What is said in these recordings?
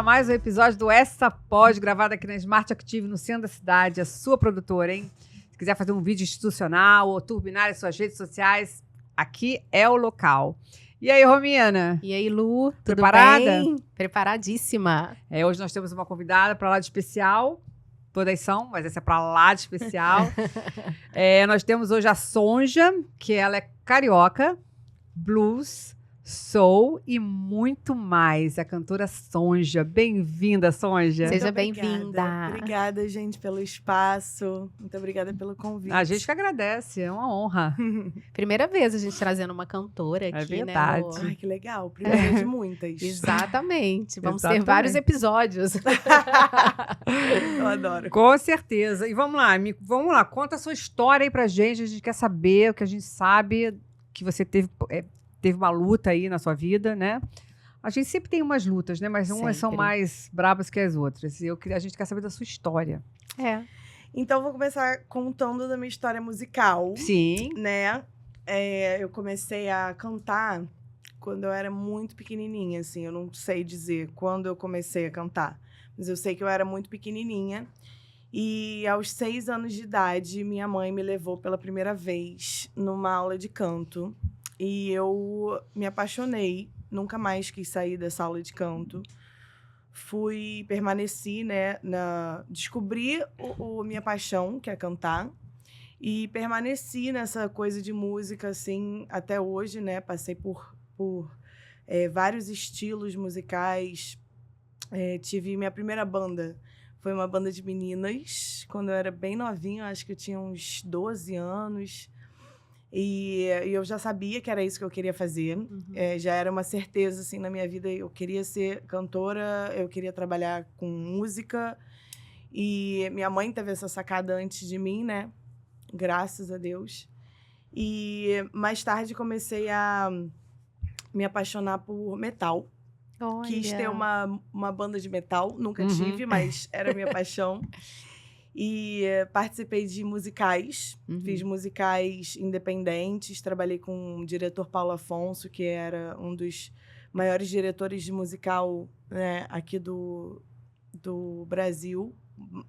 mais um episódio do Essa Pode, gravado aqui na Smart Active, no centro da cidade, a sua produtora, hein? Se quiser fazer um vídeo institucional ou turbinar as suas redes sociais, aqui é o local. E aí, Romina? E aí, Lu? Tudo preparada? bem? Preparadíssima. Hoje nós temos uma convidada para lá de especial. Todas são, mas essa é para lá de especial. Nós temos hoje a Sonja, que ela é carioca, blues, soul e muito mais. A cantora Sonja. Bem-vinda, Sonja. Seja bem-vinda. Obrigada, gente, pelo espaço. Muito obrigada pelo convite. A gente que agradece, é uma honra. Primeira vez a gente trazendo uma cantora aqui, verdade. né? Ai, que legal. Primeira de muitas. Exatamente. Vamos ter Exatamente. vários episódios. Eu adoro. Com certeza. E vamos lá, conta a sua história aí pra gente. A gente quer saber, o que a gente sabe, que você teve uma luta aí na sua vida, né? A gente sempre tem umas lutas, né? Mas umas são Sempre. mais brabas que as outras. E a gente quer saber da sua história. Então, vou começar contando da minha história musical, Sim. né? Eu comecei a cantar quando eu era muito pequenininha, assim. Eu não sei dizer quando eu comecei a cantar. Mas eu sei que eu era muito pequenininha. E aos 6 anos de idade, minha mãe me levou pela primeira vez numa aula de canto. E eu me apaixonei, nunca mais quis sair dessa aula de canto. Permaneci, né, descobri minha paixão, que é cantar. E permaneci nessa coisa de música, assim, até hoje, né? Passei por vários estilos musicais. Tive minha primeira banda. Foi uma banda de meninas, quando eu era bem novinha, acho que eu tinha uns 12 anos. E eu já sabia que era isso que eu queria fazer. Uhum. Já era uma certeza, assim, na minha vida. Eu queria ser cantora, eu queria trabalhar com música. E minha mãe teve essa sacada antes de mim, né? Graças a Deus. E mais tarde comecei a me apaixonar por metal. Olha. Quis ter uma banda de metal. Nunca tive, mas era a minha paixão. E participei de musicais, fiz musicais independentes, trabalhei com o diretor Paulo Afonso, que era um dos maiores diretores de musical, né, aqui do Brasil.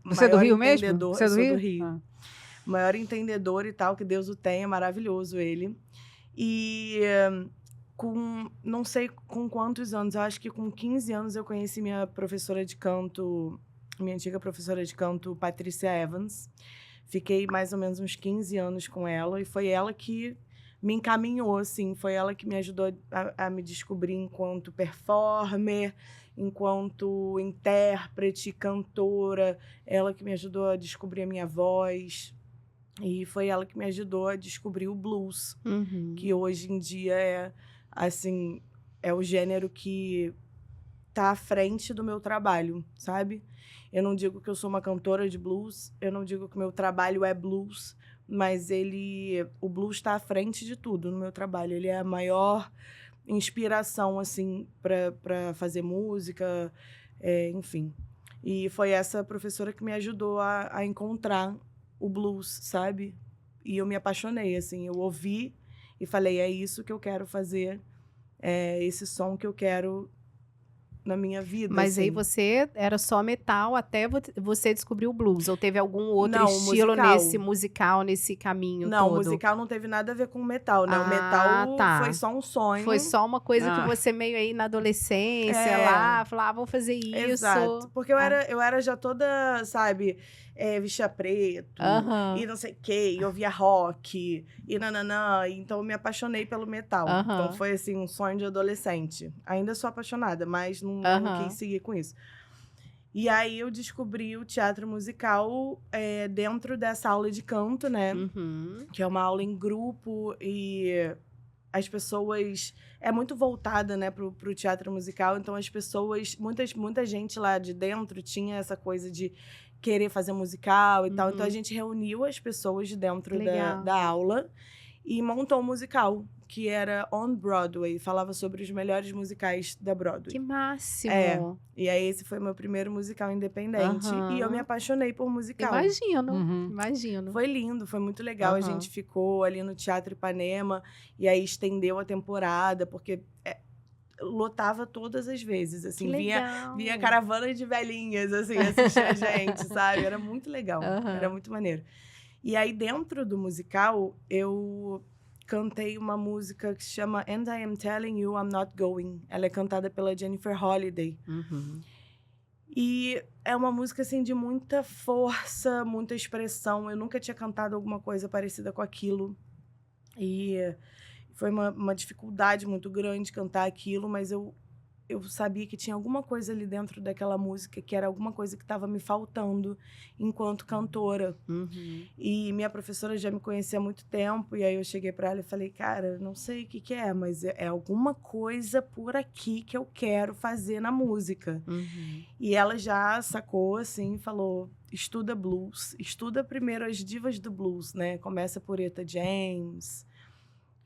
Você é do Rio mesmo? Você é do Rio. Ah. Maior entendedor e tal, que Deus o tenha, maravilhoso ele. E com não sei com quantos anos, eu acho que com 15 anos eu conheci minha professora de canto, minha antiga professora de canto, Patrícia Evans. Fiquei mais ou menos uns 15 anos com ela e foi ela que me encaminhou, assim. Foi ela que me ajudou a me descobrir enquanto performer, enquanto intérprete, cantora. Ela que me ajudou a descobrir a minha voz. E foi ela que me ajudou a descobrir o blues, que hoje em dia é o gênero que tá à frente do meu trabalho, sabe? Eu não digo que eu sou uma cantora de blues, eu não digo que o meu trabalho é blues, mas o blues está à frente de tudo no meu trabalho. Ele é a maior inspiração, assim, para fazer música, enfim. E foi essa professora que me ajudou a encontrar o blues, sabe? E eu me apaixonei, assim. Eu ouvi e falei, é isso que eu quero fazer, é esse som que eu quero na minha vida. Mas assim. aí você era só metal até você descobrir o blues? Ou teve algum outro Não, estilo musical. nesse caminho Não, todo? musical não teve nada a ver com metal, né? Ah, O metal tá. foi só um sonho. Foi só uma coisa Ah. que você meio aí na adolescência lá, falou, vou fazer isso. Exato. Porque eu era já toda, sabe, vestia preto, Aham. e não sei o quê, e ouvia rock, e nananã. Então eu me apaixonei pelo metal. Aham. Então foi, assim, um sonho de adolescente. Ainda sou apaixonada, mas não quis seguir com isso. E aí eu descobri o teatro musical dentro dessa aula de canto, né? Que é uma aula em grupo e as pessoas... É muito voltada, né, pro teatro musical. Então as pessoas... Muita gente lá de dentro tinha essa coisa de querer fazer musical e tal. Então a gente reuniu as pessoas de dentro da aula e montou um musical, que era On Broadway. Falava sobre os melhores musicais da Broadway. Que máximo! E aí esse foi meu primeiro musical independente. E eu me apaixonei por musical. Imagino. Foi lindo, foi muito legal. A gente ficou ali no Teatro Ipanema e aí estendeu a temporada, porque lotava todas as vezes, Que assim, legal. vinha caravana de velhinhas, assim, assistir a gente, sabe? Era muito legal, era muito maneiro. E aí, dentro do musical, eu cantei uma música que se chama And I Am Telling You I'm Not Going. Ela é cantada pela Jennifer Holliday. E é uma música, assim, de muita força, muita expressão. Eu nunca tinha cantado alguma coisa parecida com aquilo. E foi uma dificuldade muito grande cantar aquilo, mas eu sabia que tinha alguma coisa ali dentro daquela música, que era alguma coisa que estava me faltando enquanto cantora. E minha professora já me conhecia há muito tempo, e aí eu cheguei para ela e falei, cara, não sei o que é, mas é alguma coisa por aqui que eu quero fazer na música. E ela já sacou, assim, falou, estuda blues, estuda primeiro as divas do blues, né? Começa por Etta James.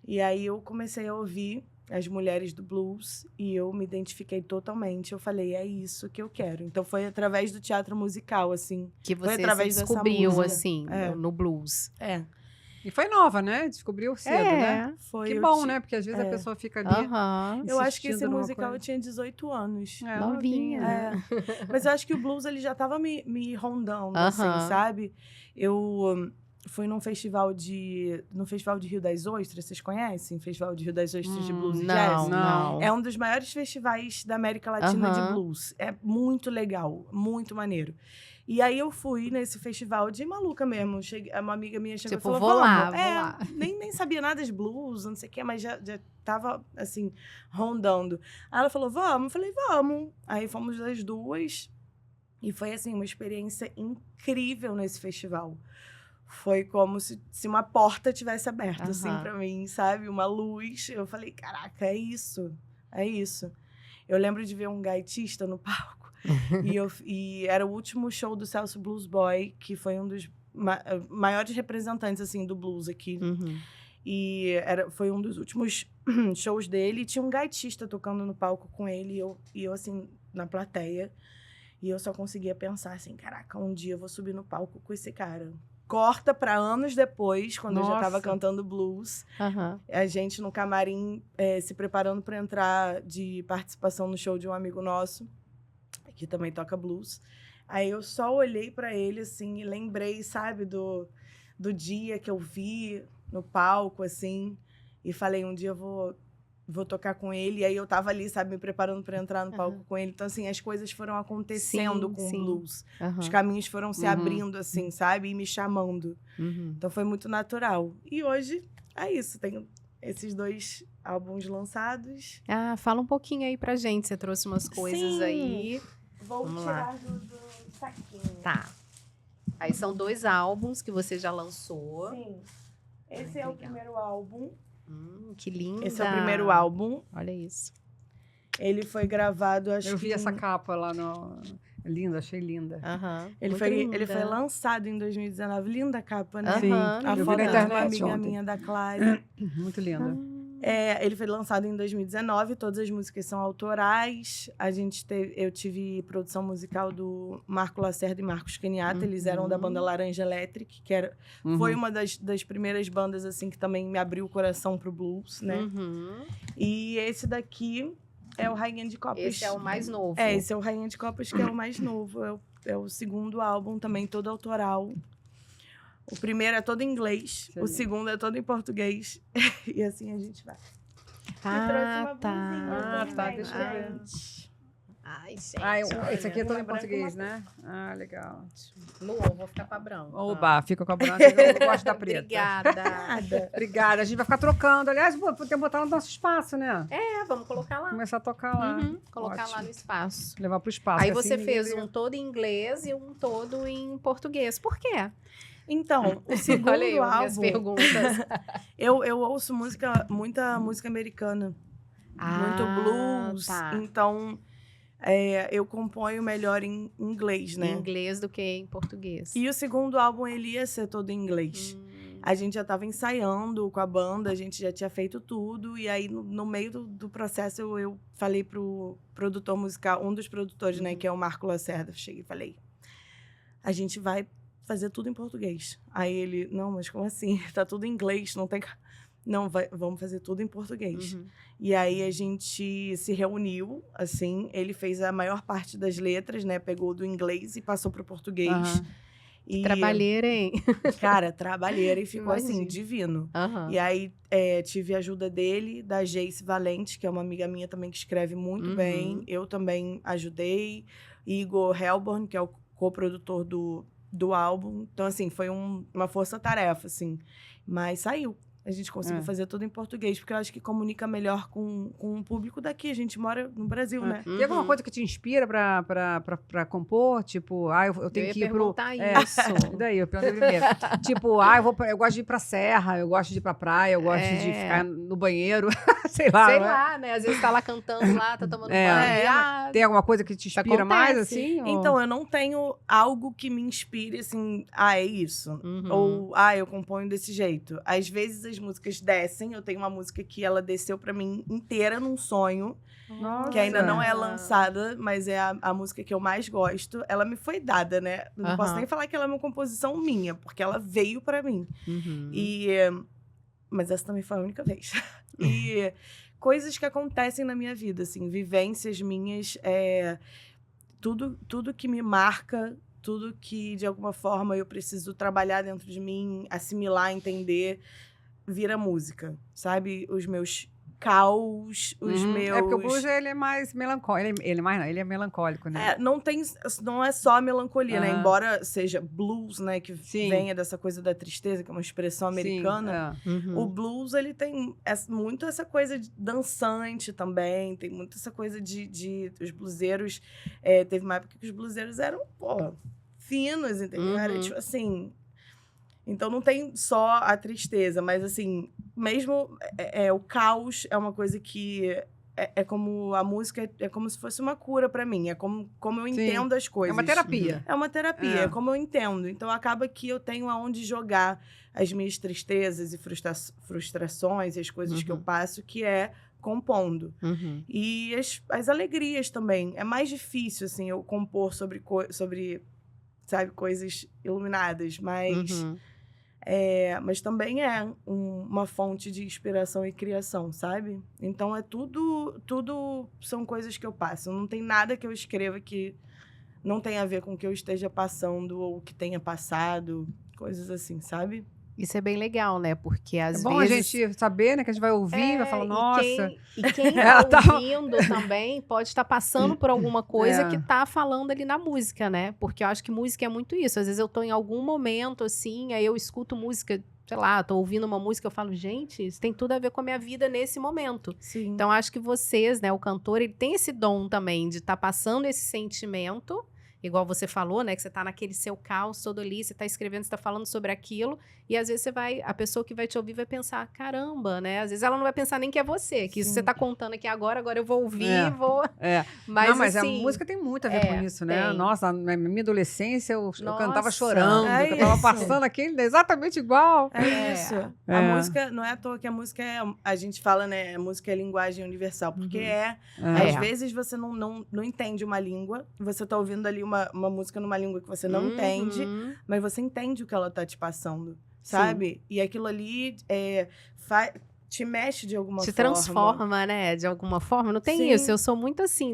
E aí eu comecei a ouvir as mulheres do blues e eu me identifiquei totalmente. Eu falei, é isso que eu quero. Então foi através do teatro musical, assim. Que Foi você através se dessa descobriu, música. assim, no blues. E foi nova, né? Descobriu cedo, né? Foi, Que bom, né? Porque às vezes a pessoa fica ali Eu acho que esse insistindo numa musical coisa. eu tinha 18 anos. Novinha. Mas eu acho que o blues, ele já tava me rondando, assim, sabe? Eu fui no Festival de Rio das Ostras, vocês conhecem? Festival de Rio das Ostras de Blues e Jazz? Não. É um dos maiores festivais da América Latina de blues. É muito legal, muito maneiro. E aí eu fui nesse festival de maluca mesmo. Uma amiga minha chegou e falou, vou lá. Nem sabia nada de blues, não sei o quê, mas já tava, assim, rondando. Aí ela falou, vamos? Eu falei, vamos. Aí fomos as duas. E foi, assim, uma experiência incrível nesse festival. Foi como se uma porta tivesse aberta, assim, pra mim, sabe? Uma luz. Eu falei, caraca, é isso. É isso. Eu lembro de ver um gaitista no palco. E era o último show do Celso Blues Boy, que foi um dos maiores representantes, assim, do blues aqui. E foi um dos últimos shows dele. E tinha um gaitista tocando no palco com ele. E eu, assim, na plateia. E eu só conseguia pensar assim, caraca, um dia eu vou subir no palco com esse cara. Corta para anos depois, quando eu já estava cantando blues. A gente no camarim se preparando para entrar de participação no show de um amigo nosso, que também toca blues. Aí eu só olhei para ele, assim, e lembrei, sabe, do dia que eu vi no palco, assim, e falei, um dia eu vou tocar com ele. E aí eu tava ali, sabe, me preparando para entrar no palco com ele. Então, assim, as coisas foram acontecendo com o blues. Os caminhos foram se abrindo, assim, sabe? E me chamando. Então, foi muito natural. E hoje, é isso. Tenho esses 2 álbuns lançados. Fala um pouquinho aí pra gente. Você trouxe umas coisas aí. Vamos tirar do saquinho. Tá. Aí são 2 álbuns que você já lançou. Sim. Esse é o primeiro álbum. Que lindo. Esse é o primeiro álbum. Olha isso. Ele foi gravado, acho que... Eu vi essa capa lá no... Linda, achei linda. Ele foi lançado em 2019. Linda a capa, né? Sim. A Eu vi foto na de uma internet amiga ontem. minha da Clary. Muito linda. Ele foi lançado em 2019. Todas as músicas são autorais. Eu tive produção musical do Marco Lacerda e Marcos Kenyatta. Eles eram da banda Laranja Electric, que foi uma das primeiras bandas, assim, que também me abriu o coração pro blues, né? E esse daqui é o Rainha de Copas. Esse é o mais novo. Esse é o Rainha de Copas, que é o mais novo. É o segundo álbum, também todo autoral. O primeiro é todo em inglês, o segundo é todo em português. E assim a gente vai. Deixa eu ver. Ai, gente. Esse aqui é todo em branco e português, né? Legal. Vou ficar com a branca. Oba, fica com a branca, que eu gosto da preta. Obrigada. Obrigada. A gente vai ficar trocando. Aliás, podemos botar no nosso espaço, né? Vamos colocar lá. Começar a tocar lá. Colocar Ótimo. lá no espaço. Levar pro espaço. Aí que você assim fez ninguém- um todo em inglês e um todo em português. Por quê? Então, o segundo Olha aí, minhas álbum... perguntas. Eu ouço muita música americana. Muito blues. Tá. Então, eu componho melhor em inglês, né? Em inglês do que em português. E o segundo álbum, ele ia ser todo em inglês. A gente já estava ensaiando com a banda, a gente já tinha feito tudo. E aí, no meio do processo, eu falei pro produtor musical, um dos produtores, né? Que é o Marco Lacerda. Cheguei e falei, a gente vai fazer tudo em português. Aí ele, não, mas como assim? Tá tudo em inglês, não, vamos fazer tudo em português. Uhum. E aí a gente se reuniu, assim, ele fez a maior parte das letras, né? Pegou do inglês e passou pro português. Aham. E, Trabalheira, hein? cara, trabalheira e ficou assim, Imagino. divino. Aham. E aí tive a ajuda dele, da Jace Valente, que é uma amiga minha também que escreve muito Uhum. bem. Eu também ajudei. Igor Helborn, que é o coprodutor do álbum. Então, assim, foi uma força-tarefa, assim. Mas saiu. A gente conseguiu fazer tudo em português, porque eu acho que comunica melhor com o público daqui. A gente mora no Brasil, né? Tem alguma coisa que te inspira pra compor? Tipo, eu tenho ia que ir pro... perguntar É, isso. e daí, eu perguntei primeiro. Tipo, eu gosto de ir pra serra, eu gosto de ir pra praia, eu gosto de ficar no banheiro, sei lá. Sei não é? lá, né? Às vezes tá lá cantando lá, tá tomando É. banho. Tem alguma coisa que te inspira mais, acontece. assim? Então, eu não tenho algo que me inspire, assim, é isso. Uhum. Ou, eu componho desse jeito. Às vezes as músicas descem. Eu tenho uma música que ela desceu pra mim inteira num sonho, Nossa. que ainda não é lançada, mas é a música que eu mais gosto. Ela me foi dada, né? Não posso nem falar que ela é uma composição minha, porque ela veio pra mim. Uhum. Mas essa também foi a única vez. E coisas que acontecem na minha vida, assim, vivências minhas, tudo que me marca, tudo que, de alguma forma, eu preciso trabalhar dentro de mim, assimilar, entender, vira música, sabe? Os meus caos, os meus... É porque o blues, ele é mais melancólico. Ele é melancólico, né? Não é só melancolia, né? Aham. Embora seja blues, né? Que Sim. venha dessa coisa da tristeza, que é uma expressão americana. Sim, Uhum. O blues, ele tem muito essa coisa de dançante também, tem muito essa coisa de os bluseiros... teve uma época que os bluseiros eram, finos, entendeu? Era, Uhum. tipo assim... Então, não tem só a tristeza, mas, assim, mesmo o caos é uma coisa que... É como a música, é como se fosse uma cura pra mim. É como eu Sim. entendo as É coisas. uma terapia. É uma terapia, é como eu entendo. Então, acaba que eu tenho aonde jogar as minhas tristezas e frustrações e as coisas que eu passo, que é compondo. Uhum. E as alegrias também. É mais difícil, assim, eu compor sobre sabe, coisas iluminadas, mas... Uhum. Mas também é uma fonte de inspiração e criação, sabe? Então, tudo são coisas que eu passo. Não tem nada que eu escreva que não tenha a ver com o que eu esteja passando ou que tenha passado, coisas assim, sabe? Isso é bem legal, né? Porque às É bom vezes... a gente saber, né? Que a gente vai ouvir, vai falar, nossa... E quem Ela tá tá- ouvindo também pode estar passando por alguma coisa É. que tá falando ali na música, né? Porque eu acho que música é muito isso. Às vezes eu tô em algum momento, assim, aí eu escuto música, sei lá, tô ouvindo uma música, eu falo, gente, isso tem tudo a ver com a minha vida nesse momento. Sim. Então, acho que vocês, né, o cantor, ele tem esse dom também de estar passando esse sentimento, igual você falou, né, que você tá naquele seu caos todo ali, você tá escrevendo, você tá falando sobre aquilo, e às vezes a pessoa que vai te ouvir vai pensar, caramba, né, às vezes ela não vai pensar nem que é você, que isso Sim. você tá contando aqui agora eu vou ouvir, É. vou... É. Mas, Não, mas assim, a música tem muito a ver com isso, né? tem. Nossa, na minha adolescência eu cantava Nossa, chorando, é eu tava isso. passando aquele exatamente igual. É isso. É. A música, não é à toa que a música a gente fala, né, a música é linguagem universal, porque às vezes você não entende uma língua, você tá ouvindo ali uma música numa língua que você não entende, mas você entende o que ela tá te passando, sabe? E aquilo ali te mexe de alguma te forma. transforma, né, de alguma forma. Não tem Sim. isso, eu sou muito assim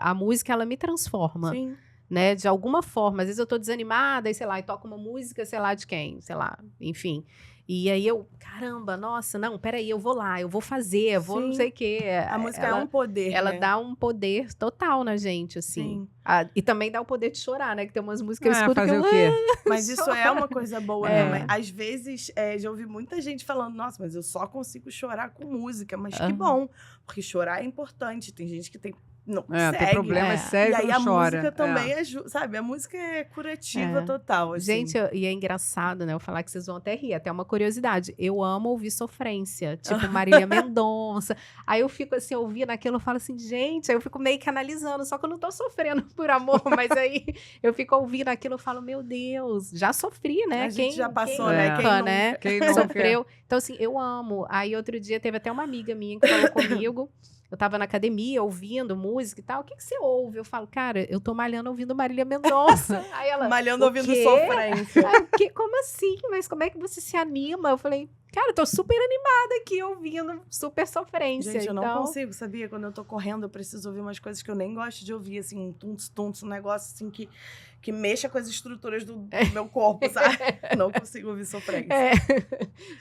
a música, ela me transforma. Sim. Né, de alguma forma. Às vezes eu tô desanimada e, sei lá, e toco uma música, sei lá, de quem, sei lá, enfim. E aí caramba, nossa, não, peraí, eu vou lá, eu vou fazer, eu vou não Sim. sei o quê. A música é um poder, Ela né? dá um poder total na gente, assim. Sim. E também dá o poder de chorar, né, que tem umas músicas que eu escuto fazer que eu... o quê? Mas isso é uma coisa boa É. também. Às vezes, já ouvi muita gente falando, nossa, mas eu só consigo chorar com música. Mas que Aham. bom, porque chorar é importante. Tem gente que não Tem consegue. problemas sérios E aí que a não chora. música também ajuda, sabe? A música é curativa É. total, assim. Gente, e é engraçado, né? Eu falar que vocês vão até rir, até uma curiosidade. Eu amo ouvir sofrência, tipo Marília Mendonça. Aí eu fico assim, ouvindo aquilo, eu falo assim, gente, aí eu fico meio que analisando, só que eu não tô sofrendo por amor, mas aí eu fico ouvindo aquilo, eu falo, meu Deus, já sofri, né? A gente já passou, né? nunca, Quem nunca? né? Quem nunca? Sofreu. Então, assim, eu amo. Aí outro dia teve até uma amiga minha que falou comigo. Eu tava na academia ouvindo música e tal. O que você ouve? Eu falo, cara, eu tô malhando ouvindo Marília Mendonça. Aí ela. Malhando "O ouvindo quê?" sofrência. Aí, como assim? Mas como é que você se anima? Eu falei, Cara, eu tô super animada aqui, ouvindo super sofrência. Gente, eu não então... consigo, sabia? Quando eu tô correndo, eu preciso ouvir umas coisas que eu nem gosto de ouvir, assim, um tuntos, um negócio assim que mexa com as estruturas do meu corpo, sabe? Não consigo ouvir sofrência. É.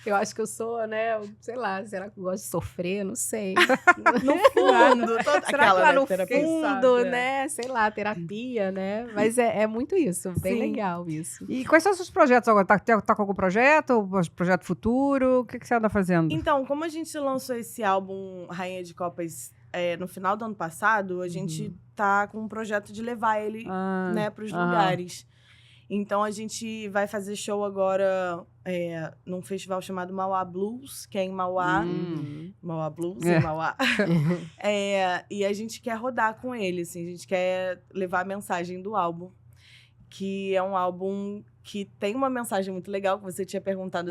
Eu acho que eu sou, né? Sei lá, será que eu gosto de sofrer? Não sei. No fundo, Será que aquela, lá né, no terapia. fundo, sabe, né? Sei lá, terapia, né? Mas é muito isso, bem Sim. legal isso. E quais são os seus projetos agora? Tá com algum projeto? Projeto futuro? O que você anda fazendo? Então, como a gente lançou esse álbum Rainha de Copas no final do ano passado, a gente tá com um projeto de levar ele, né, pros lugares. Então, a gente vai fazer show agora num festival chamado Mauá Blues, que é em Mauá. Mauá Blues, em Mauá. E a gente quer rodar com ele, assim. A gente quer levar a mensagem do álbum. Que é um álbum que tem uma mensagem muito legal, que você tinha perguntado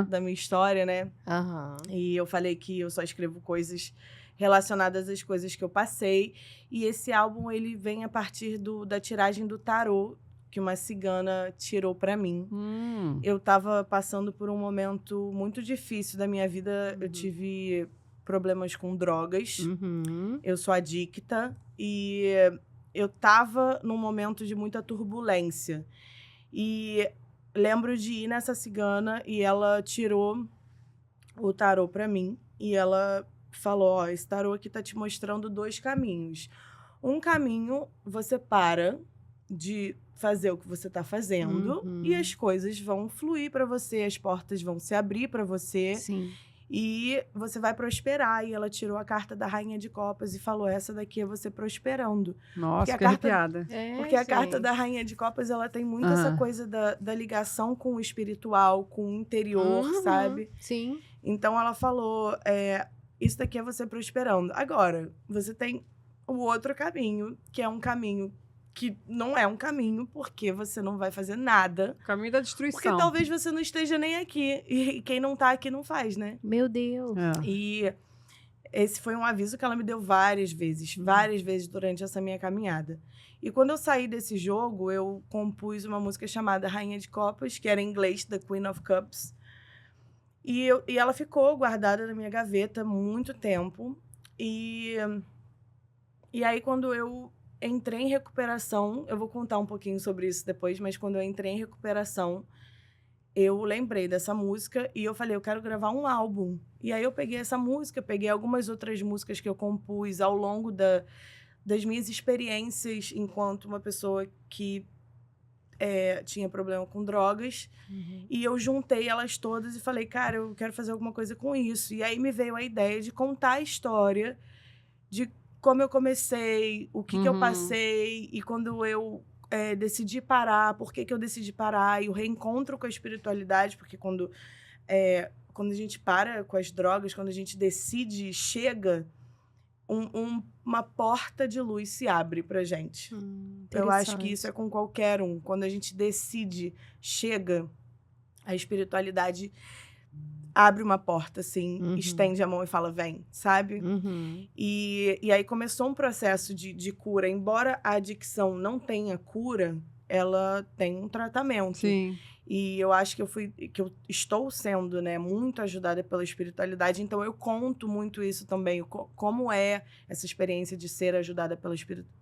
da minha história, né? E eu falei que eu só escrevo coisas relacionadas às coisas que eu passei. E esse álbum, ele vem a partir da tiragem do tarô, que uma cigana tirou pra mim. Eu tava passando por um momento muito difícil da minha vida. Eu tive problemas com drogas. Eu sou adicta. E eu tava num momento de muita turbulência. E lembro de ir nessa cigana e ela tirou o tarô pra mim. E ela falou, ó, esse tarô aqui tá te mostrando 2 caminhos. Um caminho, você para de fazer o que você tá fazendo e as coisas vão fluir pra você, as portas vão se abrir pra você. Sim. E você vai prosperar. E ela tirou a carta da Rainha de Copas e falou, essa daqui é você prosperando. Nossa, Porque que a carta- arrepiada. Porque a carta da Rainha de Copas, ela tem muito essa coisa da ligação com o espiritual, com o interior, sabe? Sim. Então, ela falou, isso daqui é você prosperando. Agora, você tem o outro caminho, que é um caminho que não é um caminho, porque você não vai fazer nada. Caminho da destruição. Porque talvez você não esteja nem aqui. E quem não tá aqui não faz, né? Meu Deus. E esse foi um aviso que ela me deu várias vezes durante essa minha caminhada. E quando eu saí desse jogo, eu compus uma música chamada Rainha de Copas, que era em inglês, The Queen of Cups. E ela ficou guardada na minha gaveta muito tempo. E aí, quando eu entrei em recuperação, eu vou contar um pouquinho sobre isso depois, mas quando eu entrei em recuperação, eu lembrei dessa música e eu falei, eu quero gravar um álbum. E aí eu peguei essa música, peguei algumas outras músicas que eu compus ao longo das minhas experiências enquanto uma pessoa que tinha problema com drogas. E eu juntei elas todas e falei, cara, eu quero fazer alguma coisa com isso. E aí me veio a ideia de contar a história de como eu comecei, o que eu passei, e quando eu decidi parar, por que eu decidi parar, e o reencontro com a espiritualidade, porque quando a gente para com as drogas, quando a gente decide, chega, uma porta de luz se abre pra gente. Eu acho que isso é com qualquer um. Quando a gente decide, chega, a espiritualidade abre uma porta, assim, estende a mão e fala, vem, sabe? E aí começou um processo de cura. Embora a adicção não tenha cura, ela tem um tratamento. Sim. E eu acho que eu estou sendo, né, muito ajudada pela espiritualidade. Então, eu conto muito isso também. Como é essa experiência de ser ajudada pela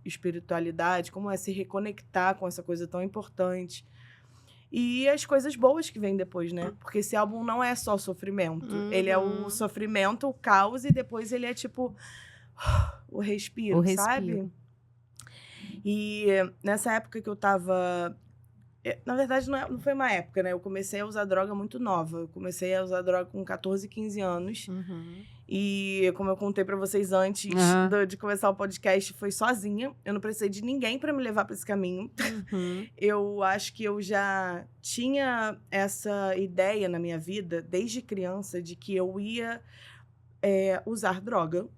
espiritualidade, como é se reconectar com essa coisa tão importante. E as coisas boas que vêm depois, né? Porque esse álbum não é só sofrimento. Ele é o sofrimento, o caos, e depois ele é tipo o respiro, sabe? E nessa época que eu tava... Na verdade, não foi uma época, né? Eu comecei a usar droga muito nova. Eu comecei a usar droga com 14, 15 anos. E como eu contei pra vocês antes de começar o podcast, foi sozinha. Eu não precisei de ninguém pra me levar pra esse caminho. Eu acho que eu já tinha essa ideia na minha vida, desde criança, de que eu ia usar droga.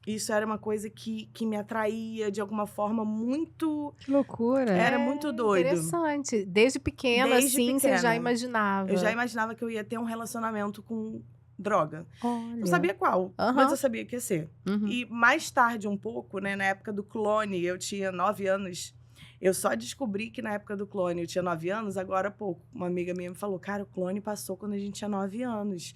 Isso era uma coisa que me atraía de alguma forma muito... Que loucura. Era muito doido. Interessante. Desde pequena, assim, você já imaginava. Eu já imaginava que eu ia ter um relacionamento com droga. Olha. Não sabia qual, mas eu sabia que ia ser. E mais tarde um pouco, né, na época do clone, eu tinha 9 anos. Eu só descobri que na época do clone eu tinha 9 anos, agora há pouco. Uma amiga minha me falou, cara, o clone passou quando a gente tinha 9 anos.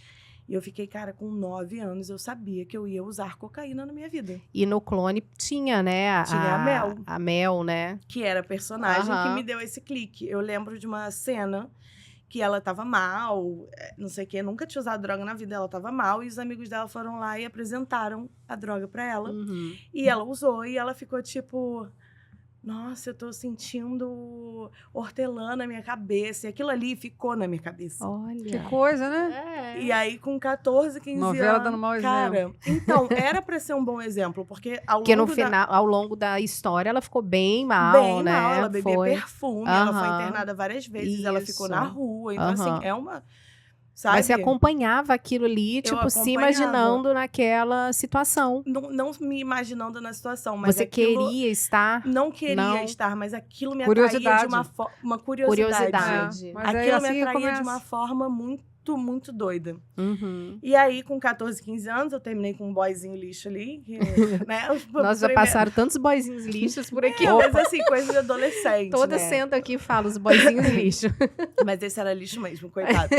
E eu fiquei, cara, com 9 anos, eu sabia que eu ia usar cocaína na minha vida. E no Clone tinha, né? Tinha a Mel. A Mel, né? Que era a personagem que me deu esse clique. Eu lembro de uma cena que ela tava mal, não sei o quê, nunca tinha usado droga na vida, ela tava mal, e os amigos dela foram lá e apresentaram a droga pra ela. E ela usou, e ela ficou tipo... Nossa, eu tô sentindo hortelã na minha cabeça. E aquilo ali ficou na minha cabeça. Olha. Que coisa, né? E aí, com 14, 15 Novela anos... dando mau Cara, então, era pra ser um bom exemplo, porque Porque no final, ao longo da história, ela ficou bem mal, bem né? mal, ela bebia perfume, ela foi internada várias vezes, ela ficou Isso. na rua. Então, assim, é uma... Sabe? Mas você acompanhava aquilo ali, tipo, se imaginando naquela situação. Não me imaginando na situação, mas você queria estar? Não queria estar, mas aquilo me atraía de uma curiosidade. Mas aquilo me atraía de uma forma muito doida. E aí, com 14, 15 anos, eu terminei com um boyzinho lixo ali. Que, né, Nossa, já passaram tantos boyzinhos lixos por aqui. Mas assim, coisa de adolescente, Toda senta aqui e fala os boyzinhos lixo. Mas esse era lixo mesmo, coitado.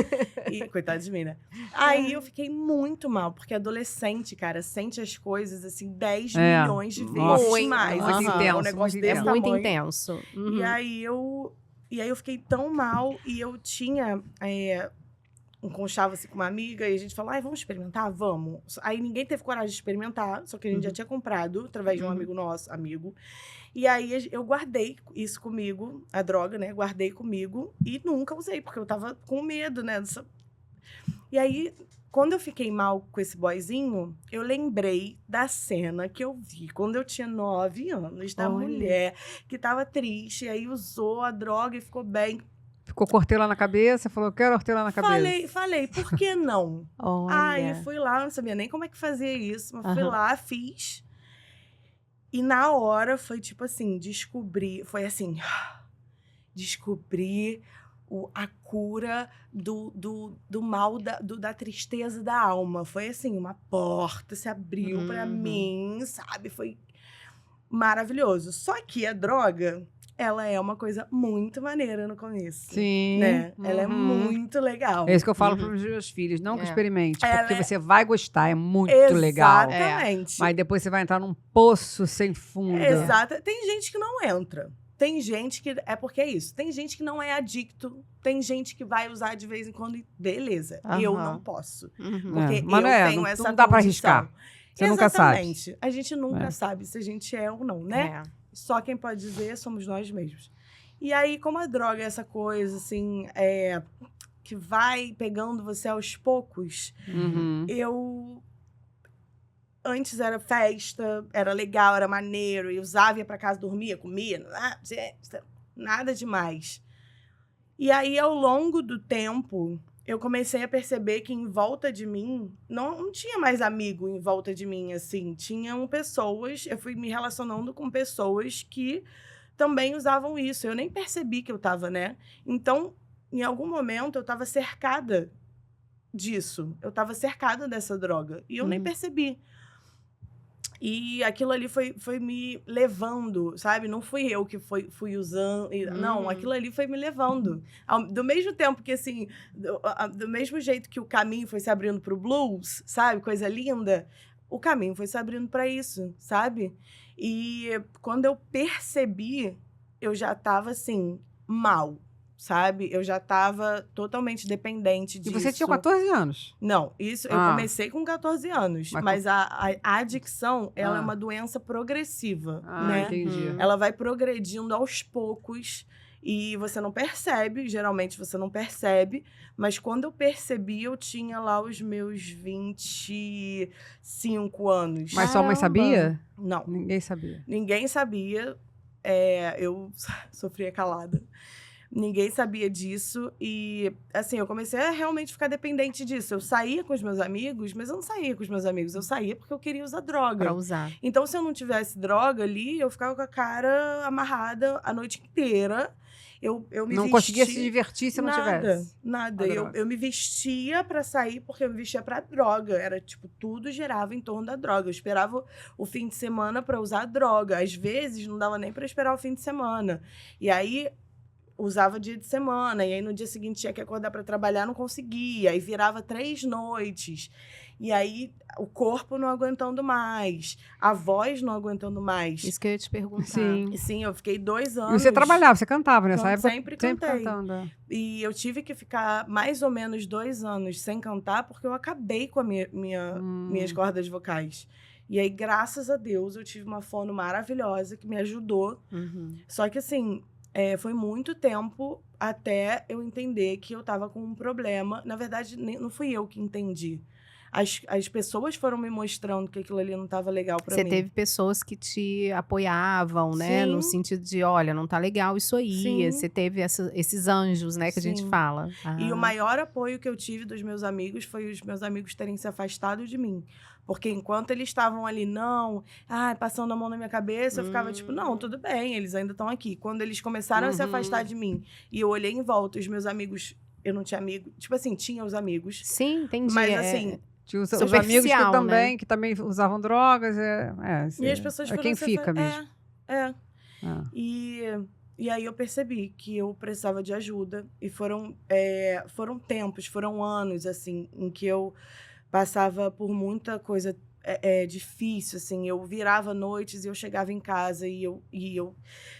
E coitado de mim, né? Aí eu fiquei muito mal, porque adolescente, cara, sente as coisas assim 10 milhões de vezes mais. Muito intenso. Um negócio desse muito tamanho. intenso. E aí eu fiquei tão mal, e eu tinha... conchava assim com uma amiga, e a gente falou, vamos experimentar? Vamos. Aí ninguém teve coragem de experimentar, só que a gente já tinha comprado, através de um amigo nosso, E aí eu guardei isso comigo, a droga, né? Guardei comigo e nunca usei, porque eu tava com medo, né? E aí, quando eu fiquei mal com esse boyzinho, eu lembrei da cena que eu vi quando eu tinha 9 anos, da mulher que tava triste, e aí usou a droga e ficou bem. Ficou com hortelã na cabeça, falou, quero hortelã na cabeça. Falei, por que não? Olha. Aí fui lá, não sabia nem como é que fazia isso, mas fui lá, fiz. E na hora foi tipo assim, descobri a cura do mal, da tristeza da alma. Foi assim, uma porta se abriu pra mim, sabe? Foi maravilhoso. Só que a droga... ela é uma coisa muito maneira no começo. Sim. Né? Ela é muito legal. É isso que eu falo para os meus filhos. Não que experimente, porque você vai gostar, é muito legal. Exatamente. Mas depois você vai entrar num poço sem fundo. Exato. Tem gente que não entra. Tem gente que... É porque é isso. Tem gente que não é adicto. Tem gente que vai usar de vez em quando e beleza. Eu não posso. Porque mas eu tenho essa não dá para condição. arriscar. Você nunca sabe. Exatamente. A gente nunca sabe se a gente é ou não, né? Só quem pode dizer somos nós mesmos. E aí, como a droga é essa coisa, assim, que vai pegando você aos poucos, eu... Antes era festa, era legal, era maneiro, eu usava, ia pra casa, dormia, comia, nada demais. E aí, ao longo do tempo, eu comecei a perceber que em volta de mim, não tinha mais amigo em volta de mim, assim. Tinham pessoas, eu fui me relacionando com pessoas que também usavam isso. Eu nem percebi que eu tava, né? Então, em algum momento, eu tava cercada disso. Eu tava cercada dessa droga. E eu nem percebi. E aquilo ali foi me levando, sabe? Não fui eu que fui usando. Não, aquilo ali foi me levando. Do mesmo tempo que, assim, do mesmo jeito que o caminho foi se abrindo pro blues, sabe? Coisa linda. O caminho foi se abrindo para isso, sabe? E quando eu percebi, eu já tava, assim, mal, sabe? Eu já tava totalmente dependente disso. E você tinha 14 anos? Não, isso eu comecei com 14 anos. Mas a adicção, ela é uma doença progressiva, né? Entendi. Ela vai progredindo aos poucos e você não percebe, geralmente você não percebe, mas quando eu percebi, eu tinha lá os meus 25 anos. Mas sua mãe sabia? Não. Ninguém sabia. Ninguém sabia. Eu sofria calada. Ninguém sabia disso e, assim, eu comecei a realmente ficar dependente disso. Eu saía com os meus amigos, mas eu não saía com os meus amigos. Eu saía porque eu queria usar droga. Pra usar. Então, se eu não tivesse droga ali, eu ficava com a cara amarrada a noite inteira. Eu me não conseguia se divertir se não tivesse. Nada. Eu me vestia pra sair porque eu me vestia pra droga. Era, tipo, tudo girava em torno da droga. Eu esperava o fim de semana pra usar droga. Às vezes, não dava nem pra esperar o fim de semana. E aí... usava dia de semana, e aí no dia seguinte tinha que acordar para trabalhar, não conseguia, aí virava 3 noites, e aí o corpo não aguentando mais, a voz não aguentando mais. Isso que eu ia te perguntar. Sim. E sim, eu fiquei 2 anos... E você trabalhava, você cantava nessa época? Sempre cantei. Cantando. E eu tive que ficar mais ou menos 2 anos sem cantar, porque eu acabei com a minhas cordas vocais. E aí, graças a Deus, eu tive uma fono maravilhosa que me ajudou. Só que, assim, foi muito tempo até eu entender que eu tava com um problema. Na verdade, não fui eu que entendi. As pessoas foram me mostrando que aquilo ali não estava legal para mim. Você teve pessoas que te apoiavam, né? Sim. No sentido de, olha, não tá legal isso aí. Sim. Você teve esses anjos, né? Que a gente Sim. fala. E o maior apoio que eu tive dos meus amigos foi os meus amigos terem se afastado de mim. Porque enquanto eles estavam ali, passando a mão na minha cabeça, eu ficava tipo, não, tudo bem, eles ainda estão aqui. Quando eles começaram a se afastar de mim, e eu olhei em volta, os meus amigos, eu não tinha amigo, tipo assim, tinha os amigos. Sim, entendi. Mas assim... Tinha os amigos que também usavam drogas. E as pessoas foram quem fica mesmo. E aí eu percebi que eu precisava de ajuda. E foram tempos, foram anos, assim, em que eu passava por muita coisa difícil, assim. Eu virava noites e eu chegava em casa e eu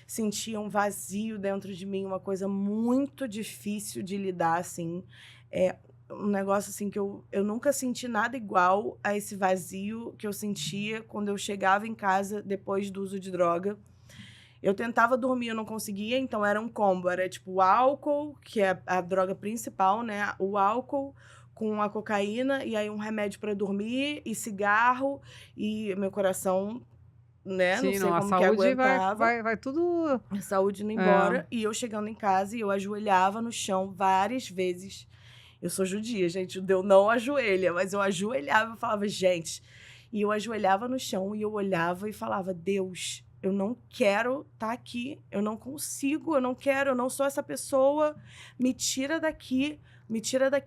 sentia um vazio dentro de mim, uma coisa muito difícil de lidar, assim. Um negócio assim que eu nunca senti nada igual a esse vazio que eu sentia quando eu chegava em casa depois do uso de droga. Eu tentava dormir, eu não conseguia, então era um combo. Era tipo o álcool, que é a droga principal, né? O álcool com a cocaína, e aí um remédio para dormir, e cigarro, e meu coração, né? Sim, não sei como a que saúde aguentava. vai tudo... A saúde indo embora. E eu chegando em casa, e eu ajoelhava no chão várias vezes. Eu sou judia, gente, o judeu não ajoelha, mas eu ajoelhava e falava, gente... E eu ajoelhava no chão e eu olhava e falava, Deus, eu não quero estar aqui, eu não consigo, eu não quero, eu não sou essa pessoa, me tira daqui,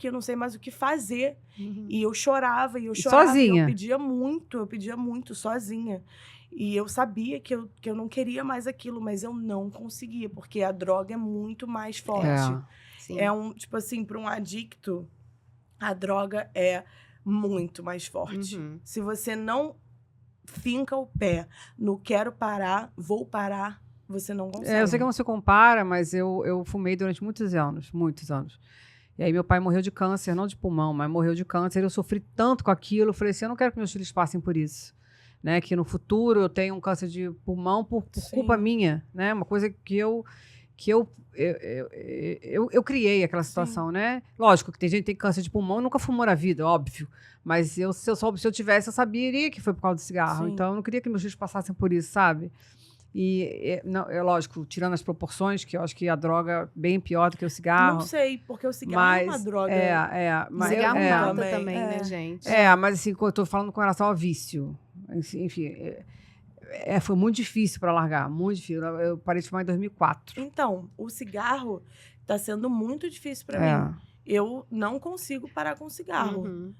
eu não sei mais o que fazer. E eu chorava, sozinha? E eu pedia muito sozinha. E eu sabia que eu não queria mais aquilo, mas eu não conseguia, porque a droga é muito mais forte. Sim. Tipo assim, para um adicto, a droga é muito mais forte. Se você não finca o pé no quero parar, vou parar, você não consegue. Eu sei que não se compara, mas eu fumei durante muitos anos. E aí meu pai morreu de câncer, não de pulmão, mas morreu de câncer. Eu sofri tanto com aquilo, eu falei assim, eu não quero que meus filhos passem por isso. Né? Que no futuro eu tenha um câncer de pulmão por culpa minha, né? Uma coisa que eu criei aquela situação, né? Lógico que tem gente que tem câncer de pulmão e nunca fumou na vida, óbvio. Mas se eu tivesse, eu saberia que foi por causa do cigarro. Sim. Então, eu não queria que meus filhos passassem por isso, sabe? E, lógico, tirando as proporções, que eu acho que a droga é bem pior do que o cigarro. Não sei, porque o cigarro é uma droga. O cigarro mata também, né, gente? Mas assim, eu tô falando com relação ao vício. Enfim... foi muito difícil para largar, muito difícil. Eu parei de fumar em 2004. Então, o cigarro tá sendo muito difícil para mim. Eu não consigo parar com o cigarro.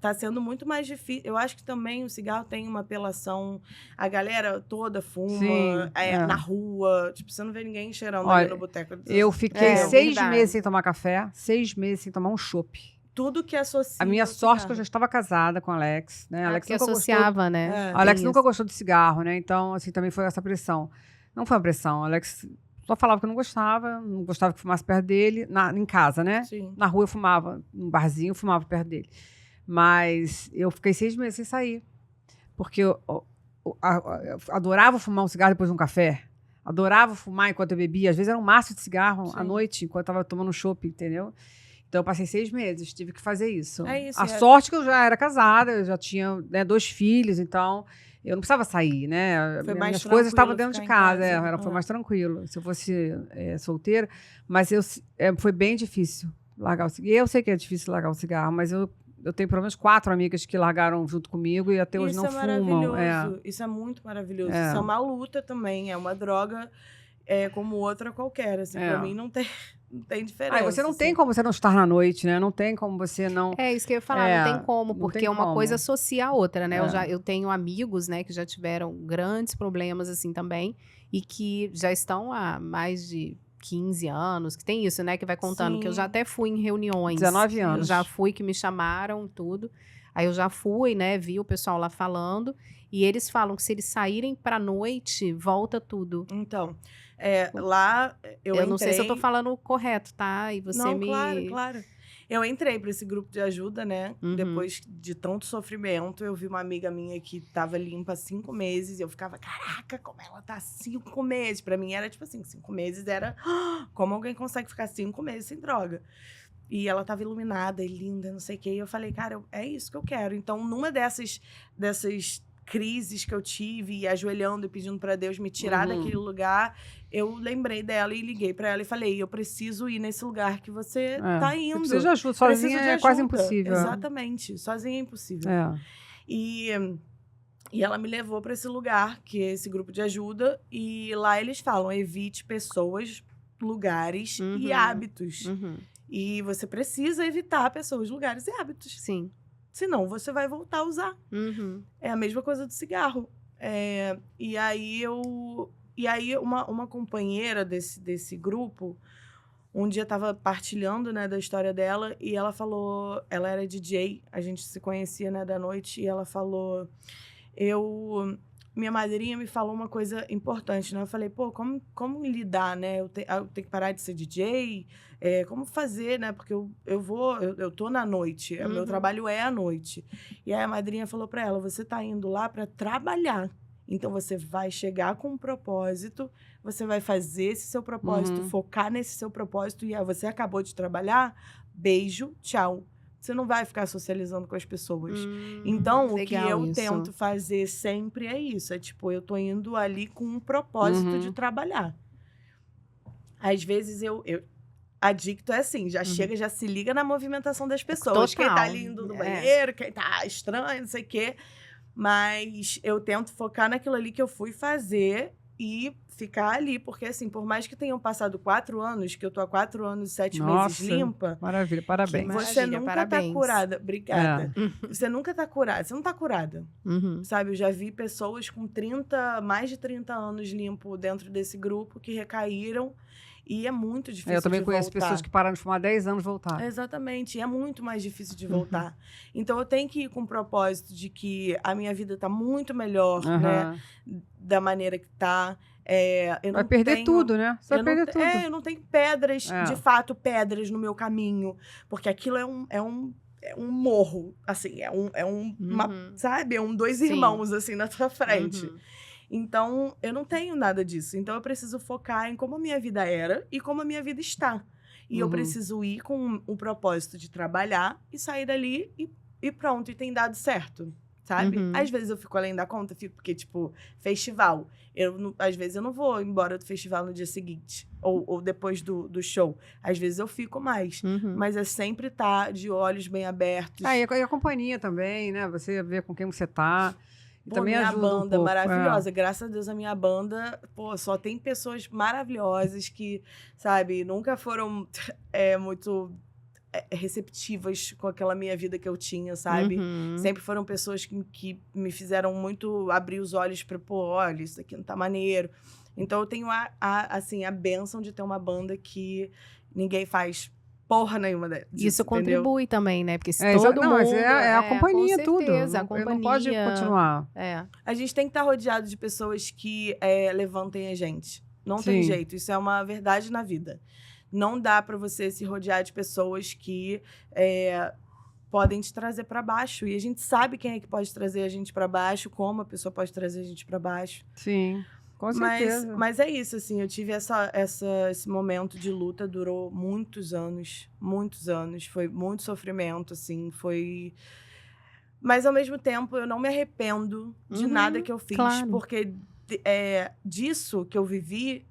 Tá sendo muito mais difícil. Eu acho que também o cigarro tem uma apelação. A galera toda fuma na rua. Tipo, você não vê ninguém cheirando ali no boteco. Eu fiquei 6 meses sem tomar café, 6 meses sem tomar um chopp. Tudo que associa. A minha sorte é que eu já estava casada com o Alex, né? Alex que associava, né? O Alex nunca gostou de cigarro, né? Então, assim, também foi essa pressão. Não foi uma pressão. O Alex só falava que não gostava que fumasse perto dele, em casa, né? Sim. Na rua eu fumava, num barzinho eu fumava perto dele. Mas eu fiquei 6 meses sem sair. Porque eu adorava fumar um cigarro depois de um café. Adorava fumar enquanto eu bebia. Às vezes era um maço de cigarro à noite, enquanto eu estava tomando chopp, entendeu? Então, eu passei 6 meses, tive que fazer isso. A sorte que eu já era casada, eu já tinha 2 filhos, então eu não precisava sair, né? Minhas coisas estavam dentro de casa, foi mais tranquilo. Se eu fosse solteira, mas foi bem difícil largar o cigarro. Eu sei que é difícil largar o cigarro, mas eu tenho pelo menos 4 amigas que largaram junto comigo e até hoje não fumam. Isso é muito maravilhoso. Isso é uma luta também, é uma droga como outra qualquer. Assim, pra mim não tem diferença. Você não tem como você não estar na noite, né? Não tem como você não... É isso que eu ia falar, não tem como, porque uma coisa associa a outra, né? Eu tenho amigos, né, que já tiveram grandes problemas assim também e que já estão há mais de 15 anos, que tem isso, né? Que vai contando, que eu já Sim. até fui em reuniões. 19 Eu anos. já fui, que me chamaram, tudo. Aí eu já fui, né? Vi o pessoal lá falando. E eles falam que se eles saírem pra noite, volta tudo. Então, lá eu não sei se eu tô entrei- falando correto, tá? E você Não, me... claro. Eu entrei para esse grupo de ajuda, né? Uhum. Depois de tanto sofrimento, eu vi uma amiga minha que tava limpa há 5 meses. E eu ficava, caraca, como ela tá 5 meses? Pra mim era tipo assim, 5 meses era... Como alguém consegue ficar 5 meses sem droga? E ela tava iluminada e linda, não sei o quê. E eu falei, cara, é isso que eu quero. Então, numa dessas crises que eu tive, e ajoelhando e pedindo pra Deus me tirar daquele lugar, eu lembrei dela e liguei pra ela e falei, eu preciso ir nesse lugar que você tá Você indo. precisa de ajuda, Preciso sozinha de é quase ajuda. impossível. Exatamente, sozinha é impossível. É. E ela me levou pra esse lugar, que é esse grupo de ajuda, e lá eles falam, evite pessoas, lugares e hábitos. E você precisa evitar pessoas, lugares e hábitos. Sim. Senão, você vai voltar a usar. É a mesma coisa do cigarro. E aí, uma companheira desse grupo, um dia estava partilhando, né, da história dela, e ela falou... Ela era DJ, a gente se conhecia, né, da noite, e ela falou... Minha madrinha me falou uma coisa importante, né? Eu falei, pô, como lidar, né? Eu tenho que parar de ser DJ? Como fazer, né? Porque eu tô na noite, o meu trabalho é à noite. E aí a madrinha falou pra ela, você tá indo lá pra trabalhar. Então você vai chegar com um propósito, você vai fazer esse seu propósito, focar nesse seu propósito, e aí você acabou de trabalhar, beijo, tchau. Você não vai ficar socializando com as pessoas. Então, o que eu tento fazer sempre é isso. É tipo, eu tô indo ali com um propósito de trabalhar. Às vezes, adicto é assim, já chega, já se liga na movimentação das pessoas. Total. Quem tá ali indo no banheiro, quem tá estranho, não sei o quê. Mas eu tento focar naquilo ali que eu fui fazer e ficar ali. Porque, assim, por mais que tenham passado 4 anos, que eu tô há 4 anos e 7 meses limpa... Maravilha, parabéns. Você nunca tá curada. Obrigada. Você nunca tá curada. Você não tá curada. Sabe, eu já vi pessoas com mais de 30 anos limpo dentro desse grupo que recaíram. E é muito difícil de voltar. Eu também conheço pessoas que pararam de fumar 10 anos e voltaram. Exatamente. E é muito mais difícil de voltar. Então, eu tenho que ir com o propósito de que a minha vida tá muito melhor, né? Da maneira que tá. Vai perder tudo, né? Você vai perder tudo. Eu não tenho pedras, de fato, pedras no meu caminho. Porque aquilo é um morro, assim. Sabe? É dois irmãos, assim, na tua frente. Então, eu não tenho nada disso. Então, eu preciso focar em como a minha vida era e como a minha vida está. E eu preciso ir com o propósito de trabalhar e sair dali e pronto. E tem dado certo, sabe? Às vezes eu fico além da conta, porque, tipo, festival. Às vezes eu não vou embora do festival no dia seguinte. Ou depois do show. Às vezes eu fico mais. Mas é sempre estar de olhos bem abertos. E a companhia também, né? Você vê com quem você tá. E também minha ajuda banda maravilhosa. É. Graças a Deus, a minha banda, só tem pessoas maravilhosas que, sabe, nunca foram muito receptivas com aquela minha vida que eu tinha, sabe? Sempre foram pessoas que me fizeram muito abrir os olhos para, olha, isso aqui não tá maneiro. Então, eu tenho a bênção de ter uma banda que ninguém faz porra nenhuma disso, isso entendeu? contribui também, né? Porque se todo mundo... Mas é a companhia, com tudo. certeza, a companhia... Não pode continuar. A gente tem que estar rodeado de pessoas que levantem a gente. Não tem jeito. Isso é uma verdade na vida. Não dá pra você se rodear de pessoas que podem te trazer pra baixo. E a gente sabe quem é que pode trazer a gente pra baixo, como a pessoa pode trazer a gente pra baixo. Sim. Com certeza. Mas é isso, assim, eu tive esse momento de luta, durou muitos anos, foi muito sofrimento, assim, foi... Mas, ao mesmo tempo, eu não me arrependo de nada que eu fiz, porque disso que eu vivi,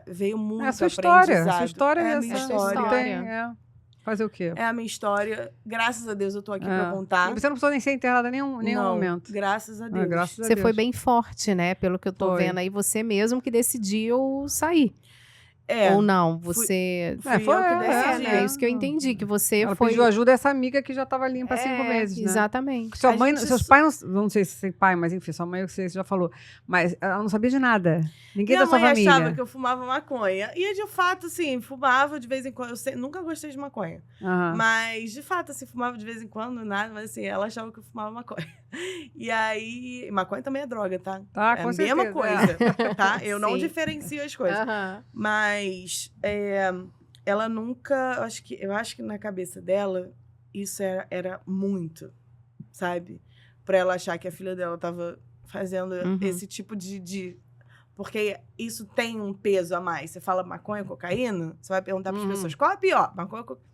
veio muito aprendizado. A sua história é a minha história. Fazer o quê? É a minha história. Graças a Deus eu tô aqui pra contar. E você não precisou nem ser enterrada em nenhum momento. Graças a Deus. Graças a você Deus. foi bem forte, né? Pelo que eu tô vendo aí, você mesmo que decidiu sair. Ou não? Você... Fui eu que decidi. É isso que eu entendi, que você Ela foi... pediu ajuda a essa amiga que já estava limpa há 5 meses, né? Exatamente. Sua mãe, seus pais, não sei se tem pai, mas enfim, sua mãe, você já falou, mas ela não sabia de nada. Ninguém Minha da sua mãe família. achava que eu fumava maconha. E, de fato, assim, fumava de vez em quando. Nunca gostei de maconha. Aham. Mas, de fato, assim, fumava de vez em quando, nada. Mas, assim, ela achava que eu fumava maconha. E aí... Maconha também é droga, tá? Tá, é com a mesma certeza, coisa, tá? Eu não Sim. diferencio as coisas. Aham. Mas ela nunca... Eu acho que na cabeça dela, isso era muito, sabe? Pra ela achar que a filha dela tava fazendo esse tipo de... Porque isso tem um peso a mais. Você fala maconha, cocaína, você vai perguntar para as pessoas, qual é pior? Maconha ou cocaína?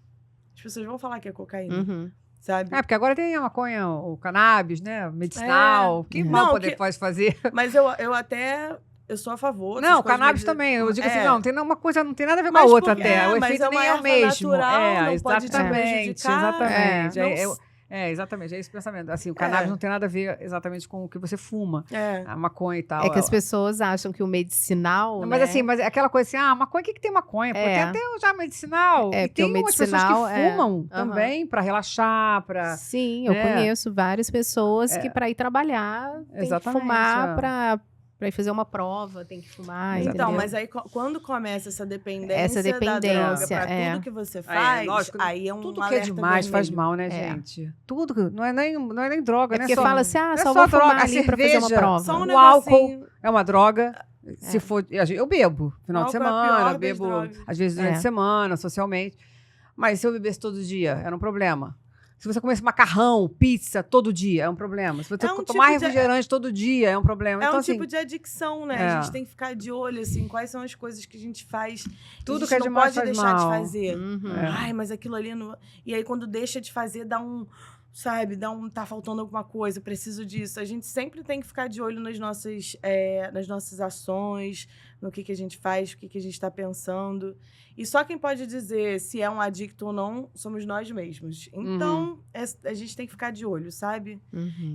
As pessoas vão falar que é cocaína, sabe? É, porque agora tem a maconha, o cannabis, né? Medicinal. Que mal pode fazer. Mas eu até... Eu sou a favor. Não, o cannabis também. Eu digo assim, não, tem uma coisa, não tem nada a ver com a Mas outra porque- até. O mas efeito é uma nem é o erva mesmo. natural, não pode te exatamente, prejudicar. exatamente. Exatamente, é esse o pensamento. Assim, o cannabis não tem nada a ver exatamente com o que você fuma. A maconha e tal. É que as pessoas acham que o medicinal, Mas assim, mas é aquela coisa assim, maconha, o que tem maconha? Pô, tem até já medicinal. É, e porque tem o umas pessoas medicinal que fumam também pra relaxar, pra... Sim, eu conheço várias pessoas que para ir trabalhar tem que fumar para ir fazer uma prova, tem que fumar, Então, entendeu? mas aí quando começa essa dependência da droga pra tudo que você faz, lógico, aí é um tudo que é alerta demais faz vermelho. mal, né, gente? Tudo, não é nem droga, É né? porque fala assim, não é só vou droga, fumar ali pra fazer uma prova. Só um o álcool negocinho. é uma droga. Se for, eu bebo final de Álcool é a pior semana, das bebo drogas. às vezes durante a semana, socialmente. Mas se eu bebesse todo dia, era um problema. Se você comesse macarrão, pizza todo dia, é um problema. Se você tomar tipo de- refrigerante todo dia, é um problema. É então, um assim, tipo de adicção, né? A gente tem que ficar de olho, assim, quais são as coisas que a gente faz. Tudo a gente que é não demais pode faz deixar mal. de fazer. É. Ai, mas aquilo ali não... E aí, quando deixa de fazer, dá um... Sabe, tá faltando alguma coisa, preciso disso. A gente sempre tem que ficar de olho nas nossas ações, no que a gente faz, o que a gente está pensando. E só quem pode dizer se é um adicto ou não somos nós mesmos. Então, a gente tem que ficar de olho, sabe?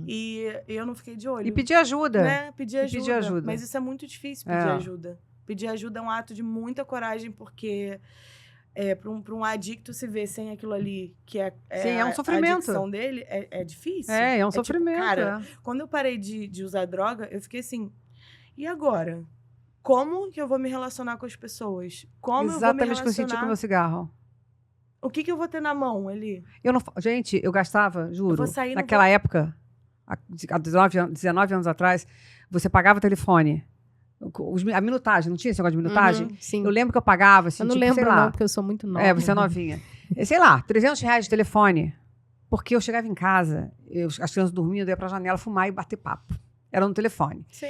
E eu não fiquei de olho. E pedir ajuda. Né? Pedir ajuda. Mas isso é muito difícil, pedir É. ajuda. Pedir ajuda é um ato de muita coragem, porque... para um adicto se ver sem aquilo ali, que Sim, é um a sofrimento. adicção dele, é difícil. É um tipo, sofrimento. cara, quando eu parei de usar droga, eu fiquei assim, e agora? Como que eu vou me relacionar com as pessoas? Como eu vou me Exatamente o que eu senti com o relacionar? meu cigarro. O que eu vou ter na mão ali? Gente, eu gastava, juro, Eu vou sair, não naquela época, há 19 anos atrás, você pagava o telefone. A minutagem, não tinha esse negócio de minutagem? Sim. Eu lembro que eu pagava, assim, Eu não tipo, lembro sei lá. não, porque eu sou muito nova. Você é novinha. Sei lá, R$300 de telefone. Porque eu chegava em casa, as crianças dormindo, eu ia pra janela fumar e bater papo. Era no telefone. Sim.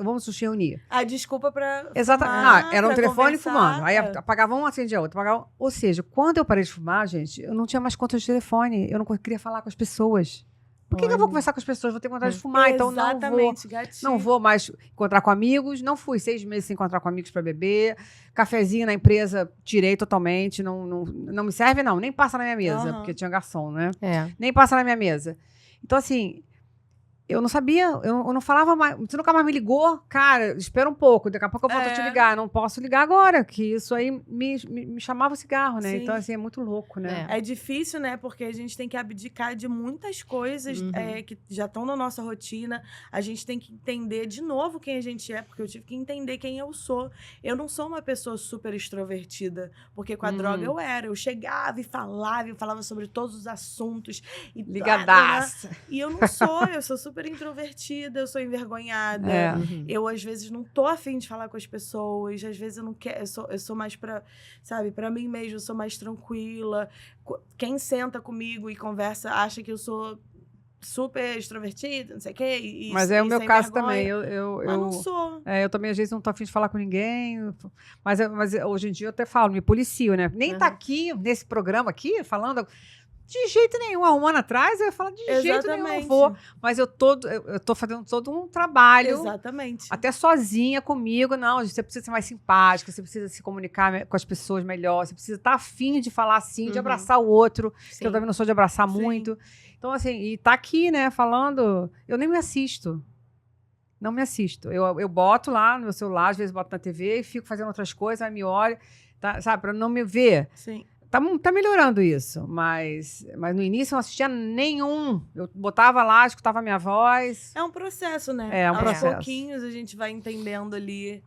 Vamos nos reunir. A desculpa pra Exatamente. fumar, Era um pra telefone conversar. fumando. Aí apagava um, acendia outro. Ou seja, quando eu parei de fumar, gente, eu não tinha mais conta de telefone. Eu não queria falar com as pessoas. Por que eu vou conversar com as pessoas? Vou ter vontade de fumar, então Exatamente, gatilho. não vou mais encontrar com amigos. Não fui 6 meses sem encontrar com amigos para beber. Cafezinho na empresa, tirei totalmente. Não me serve, não. Nem passa na minha mesa, porque tinha garçom, né? Nem passa na minha mesa. Então, assim, eu não sabia, eu não falava mais. Você nunca mais me ligou? Cara, espera um pouco, daqui a pouco eu volto a te ligar. Não posso ligar agora, que isso aí me chamava o cigarro, né? Sim. Então, assim, é muito louco, né? É difícil, né? Porque a gente tem que abdicar de muitas coisas que já estão na nossa rotina. A gente tem que entender de novo quem a gente é, porque eu tive que entender quem eu sou. Eu não sou uma pessoa super extrovertida, porque com a droga eu era. Eu chegava e falava sobre todos os assuntos. E Ligadaça. E eu não sou, eu sou super introvertida, eu sou envergonhada. Eu, às vezes, não tô afim de falar com as pessoas. Às vezes, eu não quero. Eu sou mais pra mim mesma, eu sou mais tranquila. Quem senta comigo e conversa acha que eu sou super extrovertida, não sei o quê. Mas é o meu sem caso vergonha. também. Mas não sou. Eu também, às vezes, não tô afim de falar com ninguém. Mas hoje em dia eu até falo, me policio, né? Nem tá aqui, nesse programa aqui, falando... De jeito nenhum. Há um ano atrás, eu ia falar, de jeito nenhum, não vou. Mas eu tô fazendo todo um trabalho. Exatamente. Até sozinha comigo. Não, você precisa ser mais simpática, você precisa se comunicar com as pessoas melhor, você precisa estar afim de falar assim, de abraçar o outro. Que eu também não sou de abraçar muito. Então, assim, e tá aqui, né, falando... Eu nem me assisto. não me assisto. Eu boto lá no meu celular, às vezes boto na TV e fico fazendo outras coisas, aí me olho, tá, sabe, para não me ver. Sim. Tá melhorando isso, mas no início eu não assistia nenhum. Eu botava lá, escutava a minha voz. É um processo, né? É um processo. Aos pouquinhos a gente vai entendendo ali.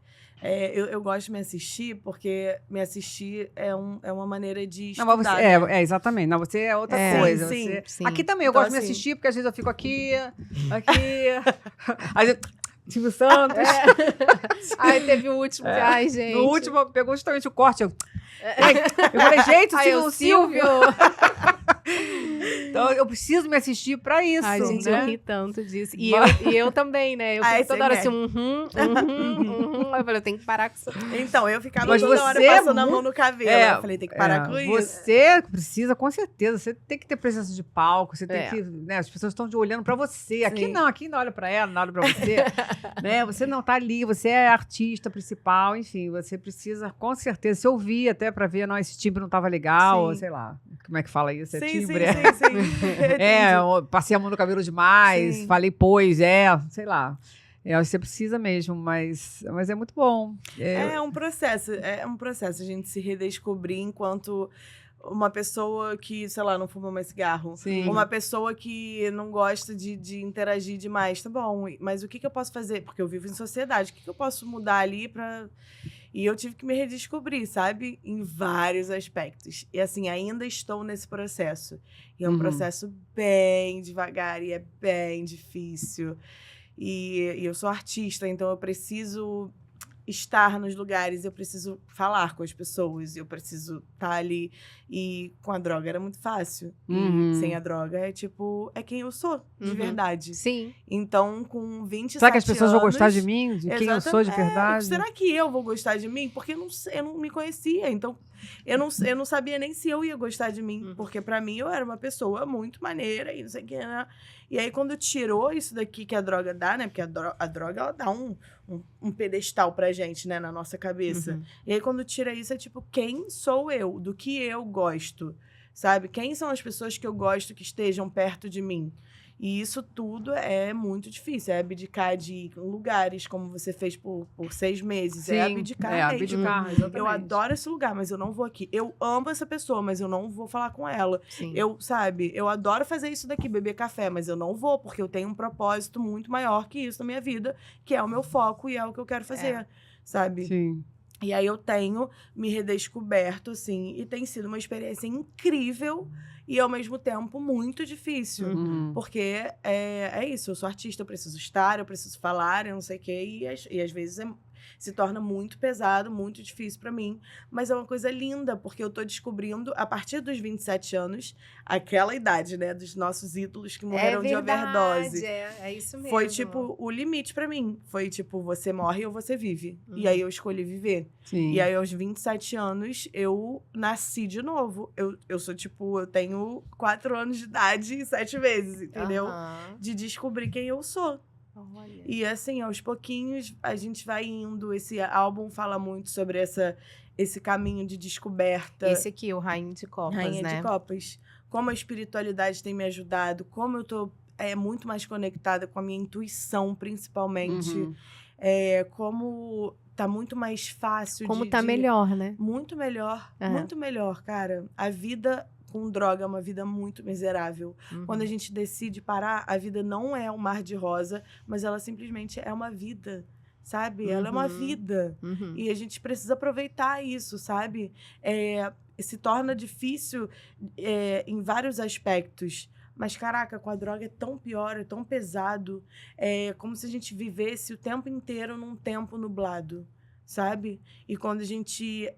Eu gosto de me assistir, porque me assistir é uma maneira de Não, mas estudar, né? exatamente. Não, você é outra É, coisa. sim, Você- sim. Aqui também eu Então, gosto de me assim- assistir, porque às vezes eu fico aqui. Aí eu, Silvio Santos. Ai, teve o último. Ai, gente. No último, pegou justamente o corte. Eu falei, gente, Ai, o o Silvio. Então eu preciso me assistir pra isso. Ai, gente, né? eu ri tanto disso. E Mas- eu também, né? Eu Ah, fico toda hora assim, ASMR. Aí eu falei, eu tenho que parar com isso. Então, eu ficava Mas toda hora você é passando a mão muito- no cabelo. É, Eu falei, tem que parar com isso. Você precisa, com certeza. Você tem que ter presença de palco. Você tem É. que. Né, as pessoas estão olhando pra você. Aqui Sim. não, aqui não olha pra ela, não olha pra você. Né? Você não tá ali, você é artista principal, enfim, você precisa, com certeza, se ouvir até pra ver, não, esse timbre não tava legal, Sim. ou sei lá. Como é que fala isso? É Sim, timbre? sim. É, eu passei a mão no cabelo demais, Sim. falei, sei lá. Você precisa mesmo, mas é muito bom. É um processo a gente se redescobrir enquanto uma pessoa que, sei lá, não fuma mais cigarro. Sim. Uma pessoa que não gosta de interagir demais. Tá bom, mas o que eu posso fazer? Porque eu vivo em sociedade. O que eu posso mudar ali pra... E eu tive que me redescobrir, sabe? Em vários aspectos. E assim, ainda estou nesse processo. E é um Uhum. processo bem devagar e é bem difícil. E eu sou artista, então eu preciso estar nos lugares, eu preciso falar com as pessoas, eu preciso estar ali. E com a droga era muito fácil. Uhum. E sem a droga é quem eu sou, de Uhum. verdade. Sim. Então, com 27 Será que as pessoas vão gostar de anos- mim? De quem eu sou de Exatamente. verdade? Será que eu vou gostar de mim? Porque eu não me conhecia, então eu não sabia nem se eu ia gostar de mim, Uhum. porque pra mim eu era uma pessoa muito maneira e não sei o que, né? E aí quando tirou isso daqui que a droga dá, né? Porque a droga ela dá um pedestal pra gente, né, na nossa cabeça. Uhum. E aí quando tira isso é tipo, quem sou eu? Do que eu gosto? Sabe? Quem são as pessoas que eu gosto que estejam perto de mim? E isso tudo é muito difícil. É abdicar de ir em lugares, como você fez por 6 meses. Sim, é abdicar mesmo. abdicar, Uhum. exatamente. Eu adoro esse lugar, mas eu não vou aqui. Eu amo essa pessoa, mas eu não vou falar com ela. Sim. Eu adoro fazer isso daqui, beber café, mas eu não vou, porque eu tenho um propósito muito maior que isso na minha vida, que é o meu foco e é o que eu quero fazer, sabe? Sim. E aí eu tenho me redescoberto, assim, e tem sido uma experiência incrível e, ao mesmo tempo, muito difícil. Uhum. Porque é isso, eu sou artista, eu preciso estar, eu preciso falar, eu não sei o quê, e às vezes se torna muito pesado, muito difícil pra mim, mas é uma coisa linda, porque eu tô descobrindo, a partir dos 27 anos, aquela idade, né, dos nossos ídolos que morreram de overdose. É isso mesmo. Foi, tipo, o limite pra mim. Foi, tipo, você morre ou você vive. E aí eu escolhi viver. Sim. E aí, aos 27 anos, eu nasci de novo. Eu sou, tipo, eu tenho 4 anos de idade e 7 meses, entendeu? Aham. De descobrir quem eu sou. Olha. E assim, aos pouquinhos, a gente vai indo. Esse álbum fala muito sobre esse caminho de descoberta. Esse aqui, o Rainha de Copas, Rainha né? de Copas. Como a espiritualidade tem me ajudado, como eu tô muito mais conectada com a minha intuição, principalmente. Uhum. Como tá muito mais fácil Como de... tá melhor, né? Muito melhor, É. muito melhor, cara. A vida com droga é uma vida muito miserável. Uhum. Quando a gente decide parar, a vida não é um mar de rosa, mas ela simplesmente é uma vida, sabe? Ela é uma Uhum. vida. Uhum. E a gente precisa aproveitar isso, sabe? Se torna difícil em vários aspectos. Mas, caraca, com a droga é tão pior, é tão pesado. É como se a gente vivesse o tempo inteiro num tempo nublado, sabe? E quando a gente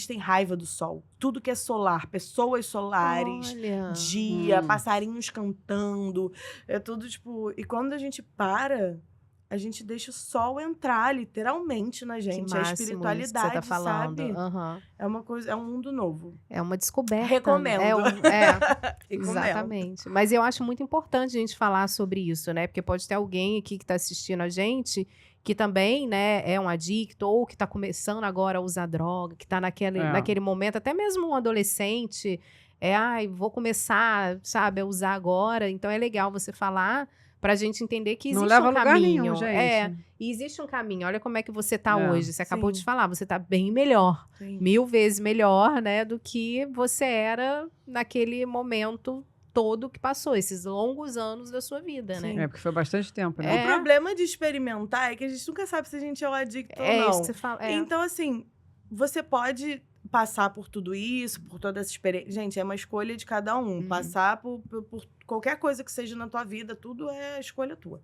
tem raiva do sol. Tudo que é solar, pessoas solares, Olha. dia, passarinhos cantando. É tudo, tipo... E quando a gente para... A gente deixa o sol entrar, literalmente, na Que gente. A máximo isso espiritualidade, que você tá falando. sabe? Aham. É uma coisa, é um mundo novo. É uma descoberta. Recomendo. É, Recomendo. exatamente. Mas eu acho muito importante a gente falar sobre isso, né? Porque pode ter alguém aqui que está assistindo a gente que também, né, é um adicto ou que está começando agora a usar droga, que está naquele momento, até mesmo um adolescente, vou começar, sabe, a usar agora. Então é legal você falar pra gente entender que existe Não leva um a lugar caminho. nenhum, gente. E existe um caminho. Olha como é que você tá hoje. Você acabou Sim. de falar, você tá bem melhor. Sim. 1000 vezes melhor, né, do que você era naquele momento todo que passou, esses longos anos da sua vida, né? Sim. Porque foi bastante tempo, né? O problema de experimentar é que a gente nunca sabe se a gente é um adicto ou É não. isso que você fala. Então, assim, você pode passar por tudo isso, por toda essa experiência. Gente, é uma escolha de cada um. Uhum. Passar por qualquer coisa que seja na tua vida, tudo é escolha tua.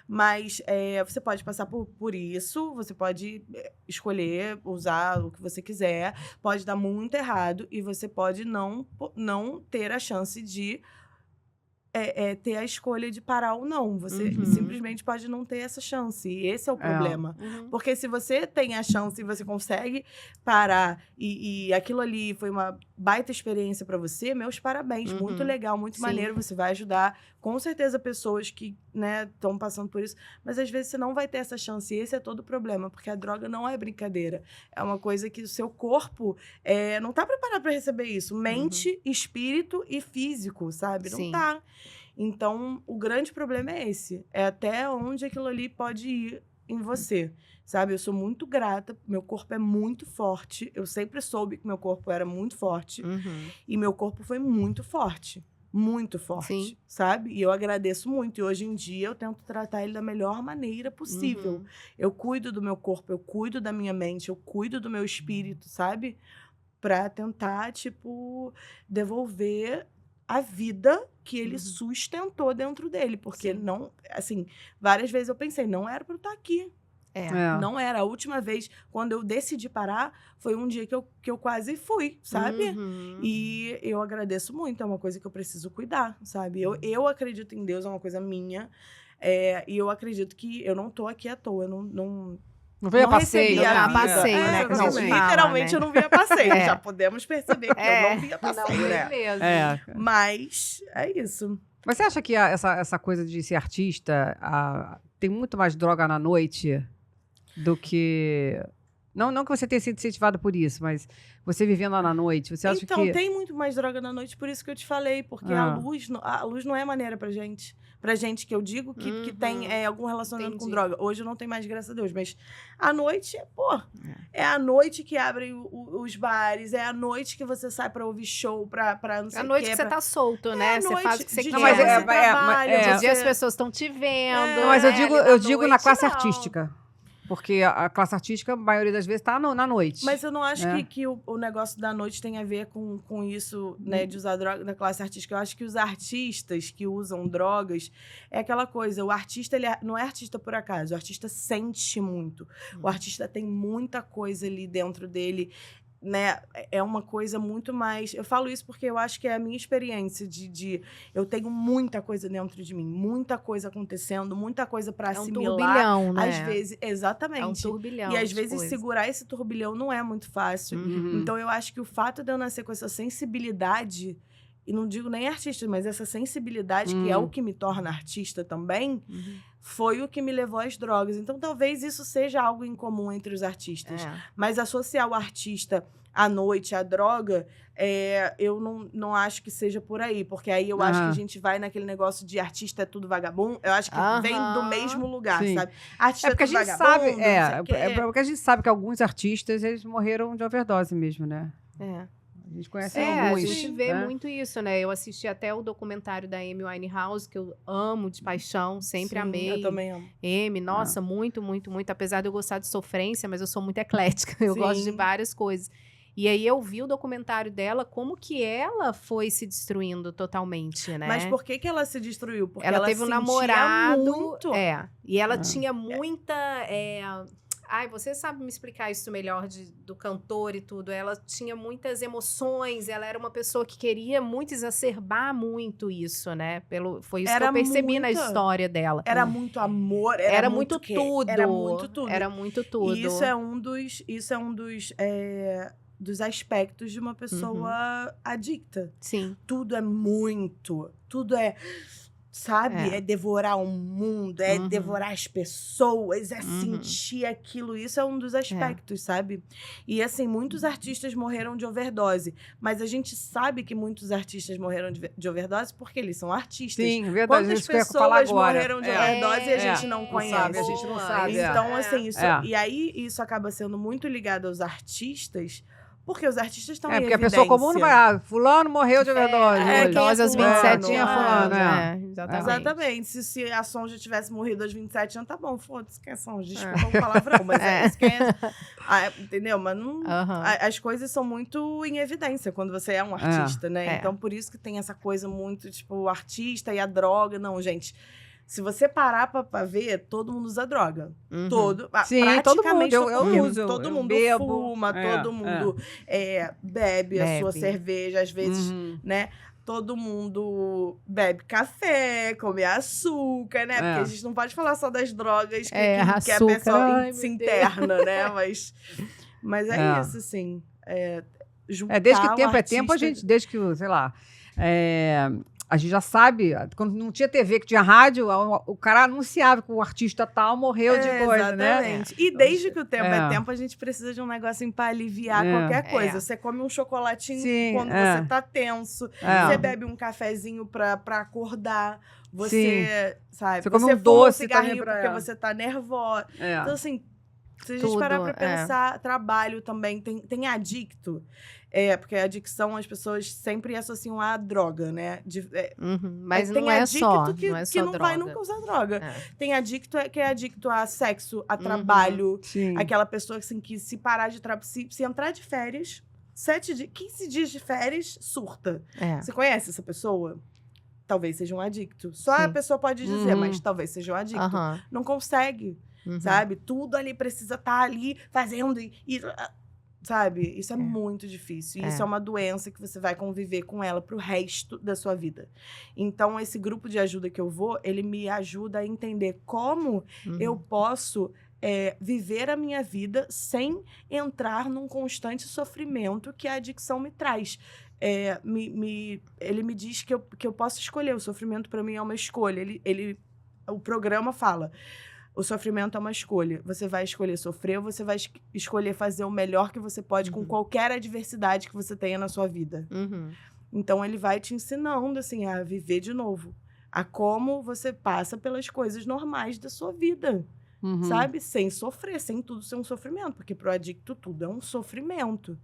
Mas você pode passar por isso, você pode escolher usar o que você quiser, pode dar muito errado e você pode não ter a chance de ter a escolha de parar ou não. Você Uhum. simplesmente pode não ter essa chance. E esse é o problema. Uhum. Porque se você tem a chance e você consegue parar e aquilo ali foi uma baita experiência pra você, meus parabéns. Uhum. Muito legal, muito Sim. maneiro. Você vai ajudar, com certeza, pessoas que, né, estão passando por isso. Mas às vezes você não vai ter essa chance. E esse é todo o problema, porque a droga não é brincadeira. É uma coisa que o seu corpo não tá preparado pra receber isso. Mente, espírito e físico, sabe? Não Sim. tá. Então, o grande problema é esse. É até onde aquilo ali pode ir em você, sabe? Eu sou muito grata, meu corpo é muito forte. Eu sempre soube que meu corpo era muito forte. Uhum. E meu corpo foi muito forte. Muito forte, Sim. sabe? E eu agradeço muito. E hoje em dia eu tento tratar ele da melhor maneira possível. Uhum. Eu cuido do meu corpo, eu cuido da minha mente, eu cuido do meu espírito, sabe? Pra tentar, tipo, devolver a vida que ele Uhum. sustentou dentro dele. Porque Sim. não, assim, várias vezes eu pensei, não era pra eu estar aqui. Não era. A última vez, quando eu decidi parar, foi um dia que eu quase fui, sabe? Uhum. E eu agradeço muito, é uma coisa que eu preciso cuidar, sabe? Eu acredito em Deus, é uma coisa minha. E eu acredito que eu não tô aqui à toa, eu não veio a passeio. recebi a a vida. passeio, né, que a Não, gente fala, literalmente né? eu não vi a passeio. É. Já podemos perceber que eu não vi a passeio, não né? foi mesmo. Mas é isso. Mas você acha que essa coisa de ser artista tem muito mais droga na noite do que... Não que você tenha sido incentivado por isso, mas você vivendo lá na noite, você acha Então, que... tem muito mais droga na noite, por isso que eu te falei. Porque a luz não é maneira pra gente. Pra gente que eu digo que tem algum relacionamento com Entendi. droga. Hoje não tem mais, graças a Deus. Mas a noite, é a noite que abrem os bares. É a noite que você sai pra ouvir show, pra não sei A o noite quê. que você tá solto, né? Você faz o que você de quer. Não, mas dia é- você trabalha, De dia as pessoas estão te vendo. Não, mas eu né? digo, Ali eu digo na noite, classe não. artística. Porque a classe artística, a maioria das vezes, tá na noite. Mas eu não acho É. que o negócio da noite tem a ver com isso, né, de usar droga da classe artística. Eu acho que os artistas que usam drogas é aquela coisa, o artista, ele não é artista por acaso, o artista sente muito. O artista tem muita coisa ali dentro dele, né? É uma coisa muito mais... Eu falo isso porque eu acho que é a minha experiência eu tenho muita coisa dentro de mim, muita coisa acontecendo, muita coisa para É um assimilar. turbilhão, né? Às vezes, exatamente. É um turbilhão. E às de vezes coisas. segurar esse turbilhão não é muito fácil. Uhum. Então eu acho que o fato de eu nascer com essa sensibilidade, e não digo nem artista, mas essa sensibilidade, que é o que me torna artista também, Uhum. foi o que me levou às drogas. Então talvez isso seja algo em comum entre os artistas. Mas associar o artista à noite, à droga, eu não acho que seja por aí. Porque aí eu acho que a gente vai naquele negócio de artista é tudo vagabundo. Eu acho que vem do mesmo lugar, Sim. sabe? Artista É porque a tudo gente vagabundo, sabe, não sei o quê. porque a gente sabe que alguns artistas, eles morreram de overdose mesmo, né? A gente conhece alguns. A gente vê né? muito isso, né? Eu assisti até o documentário da Amy Winehouse, que eu amo de paixão, sempre Sim, amei. Eu também amo. Amy, nossa, muito, muito, muito. Apesar de eu gostar de sofrência, mas eu sou muito eclética. Eu Sim. gosto de várias coisas. E aí eu vi o documentário dela, como que ela foi se destruindo totalmente, né? Mas por que ela se destruiu? Porque ela teve um sentia namorado. muito. E ela tinha muita. Ai, você sabe me explicar isso melhor do cantor e tudo. Ela tinha muitas emoções, ela era uma pessoa que queria muito exacerbar muito isso, né? Foi isso que eu percebi na história dela. Era muito amor, Era muito tudo. Era muito tudo. Era muito tudo. E isso é um dos aspectos de uma pessoa adicta. Sim. Tudo é muito. Tudo é sabe? É devorar o mundo, é devorar as pessoas, é sentir aquilo. Isso é um dos aspectos, sabe? E, assim, muitos artistas morreram de overdose. Mas a gente sabe que muitos artistas morreram de overdose porque eles são artistas. Sim, verdade. Quantas isso que eu ia falar pessoas agora. morreram de overdose e a gente não Não conhece? sabe, a gente não sabe. Então, assim, isso... É. E aí, isso acaba sendo muito ligado aos artistas, porque os artistas estão em Porque a evidência. pessoa comum não vai, fulano morreu de overdose. Overdose aos 27 tinha anos. fulano, Exatamente. Se a Sonja tivesse morrido aos 27 anos, tá bom, foda-se, quem é Sonja? Desculpa o palavrão, mas é isso que é. Entendeu? Mas não, as coisas são muito em evidência quando você é um artista, né? Então, por isso que tem essa coisa muito, tipo, o artista e a droga. Não, gente... Se você parar pra ver, todo mundo usa droga. Sim, praticamente todo mundo. Eu uso. Todo mundo bebo. fuma, todo mundo bebe a sua cerveja, às vezes, né? Todo mundo bebe café, come açúcar, né? Porque a gente não pode falar só das drogas que a pessoa se interna, né? Mas é isso, assim. Desde que tempo é tempo, a gente, desde que, sei lá... A gente já sabe, quando não tinha TV, que tinha rádio, o cara anunciava que o artista tal morreu de coisa, exatamente. né? E desde que o tempo é tempo, a gente precisa de um negocinho pra aliviar qualquer coisa. Você come um chocolatinho quando você tá tenso, você bebe um cafezinho pra acordar, você, sabe? Você come um doce cigarrinho também porque você tá nervosa. Então, assim, se a gente parar pra pensar, trabalho também, tem adicto. Porque a adicção as pessoas sempre associam à droga, né? Mas tem não é só, que não é só que não droga. vai nunca usar droga. Tem adicto que é adicto a sexo, a trabalho. Aquela pessoa assim, que se parar de trabalhar, se entrar de férias, 15 dias de férias, surta. Você conhece essa pessoa? Talvez seja um adicto. Só a pessoa pode dizer, mas talvez seja um adicto. Não consegue, sabe? Tudo ali precisa estar ali fazendo e sabe? Isso é muito difícil. E isso é uma doença que você vai conviver com ela pro resto da sua vida. Então, esse grupo de ajuda que eu vou, ele me ajuda a entender como eu posso viver a minha vida sem entrar num constante sofrimento que a adicção me traz. Ele me diz que eu posso escolher. O sofrimento, para mim, é uma escolha. O programa fala... O sofrimento é uma escolha. Você vai escolher sofrer ou você vai escolher fazer o melhor que você pode com qualquer adversidade que você tenha na sua vida. Então, ele vai te ensinando, assim, a viver de novo. A como você passa pelas coisas normais da sua vida. Sabe? Sem sofrer, sem tudo ser um sofrimento. Porque pro adicto tudo é um sofrimento.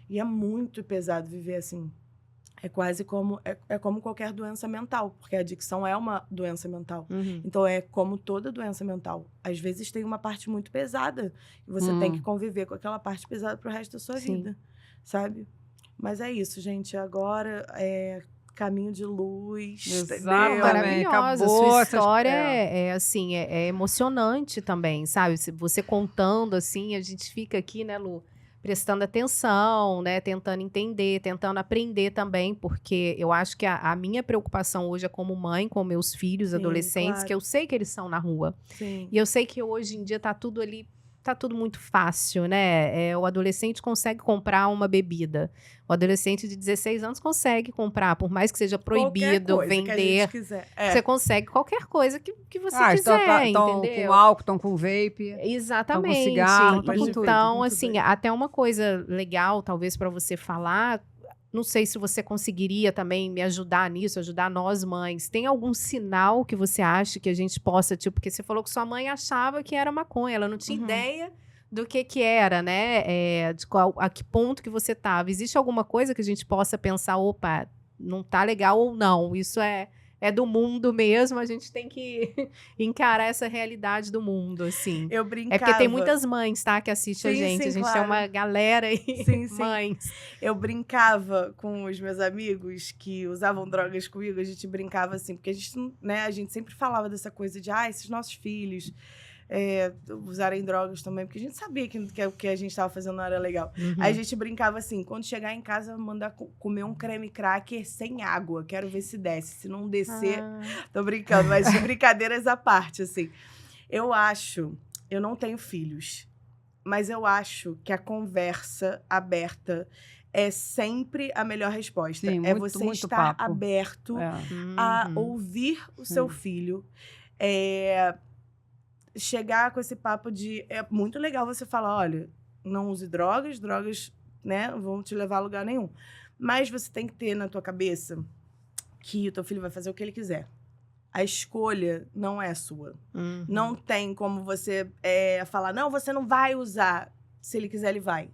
E é muito pesado viver assim. É quase como... É como qualquer doença mental. Porque a adicção é uma doença mental. Então, é como toda doença mental. Às vezes, tem uma parte muito pesada. E você tem que conviver com aquela parte pesada pro resto da sua vida. Sabe? Mas é isso, gente. Agora, caminho de luz. Exatamente. Maravilhosa. Sua história é emocionante também, sabe? Você contando, assim, a gente fica aqui, né, Lu? Prestando atenção, né, tentando entender, tentando aprender também, porque eu acho que a minha preocupação hoje é como mãe, com meus filhos, adolescentes, que eu sei que eles são na rua. E eu sei que hoje em dia tá tudo ali, tá tudo muito fácil, né? O adolescente consegue comprar uma bebida. O adolescente de 16 anos consegue comprar, por mais que seja proibido vender. Você consegue qualquer coisa que você quiser, estão com álcool, estão com vape. Exatamente. Com cigarro, então, assim, até uma coisa legal, talvez, para você falar... Não sei se você conseguiria também me ajudar nisso, ajudar nós mães. Tem algum sinal que você acha que a gente possa, tipo, porque você falou que sua mãe achava que era maconha, ela não tinha ideia do que era, né? A que ponto que você estava. Existe alguma coisa que a gente possa pensar, opa, não tá legal ou não? Isso é do mundo mesmo, a gente tem que encarar essa realidade do mundo, assim. Eu brincava. É porque tem muitas mães, tá, que assistem a gente. A gente tem uma galera aí, mães. Eu brincava com os meus amigos que usavam drogas comigo, a gente brincava assim, porque a gente sempre falava dessa coisa de, esses nossos filhos... usarem drogas também, porque a gente sabia que o que a gente estava fazendo não era legal. Aí a gente brincava assim, quando chegar em casa, mandar comer um creme cracker sem água, quero ver se desce. Se não descer, tô brincando, mas brincadeiras à parte, assim. Eu não tenho filhos. Mas eu acho que a conversa aberta é sempre a melhor resposta. Sim, é muito, você muito estar papo. aberto a ouvir o seu filho. Chegar com esse papo de... É muito legal você falar, olha, não use drogas, né, vão te levar a lugar nenhum. Mas você tem que ter na tua cabeça que o teu filho vai fazer o que ele quiser. A escolha não é sua. Não tem como você falar, não, você não vai usar. Se ele quiser, ele vai.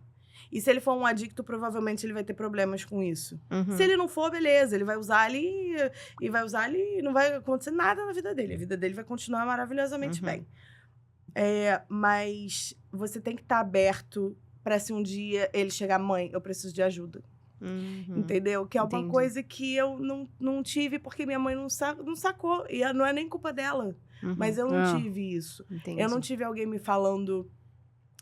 E se ele for um adicto, provavelmente ele vai ter problemas com isso. Se ele não for, beleza, ele vai usar ali e vai usar ali e não vai acontecer nada na vida dele. A vida dele vai continuar maravilhosamente bem. Mas você tem que estar aberto para se um dia ele chegar, mãe, eu preciso de ajuda. Entendeu? Que é uma coisa que eu não tive porque minha mãe não sacou. E não é nem culpa dela. Mas eu não tive isso. Entendi. Eu não tive alguém me falando,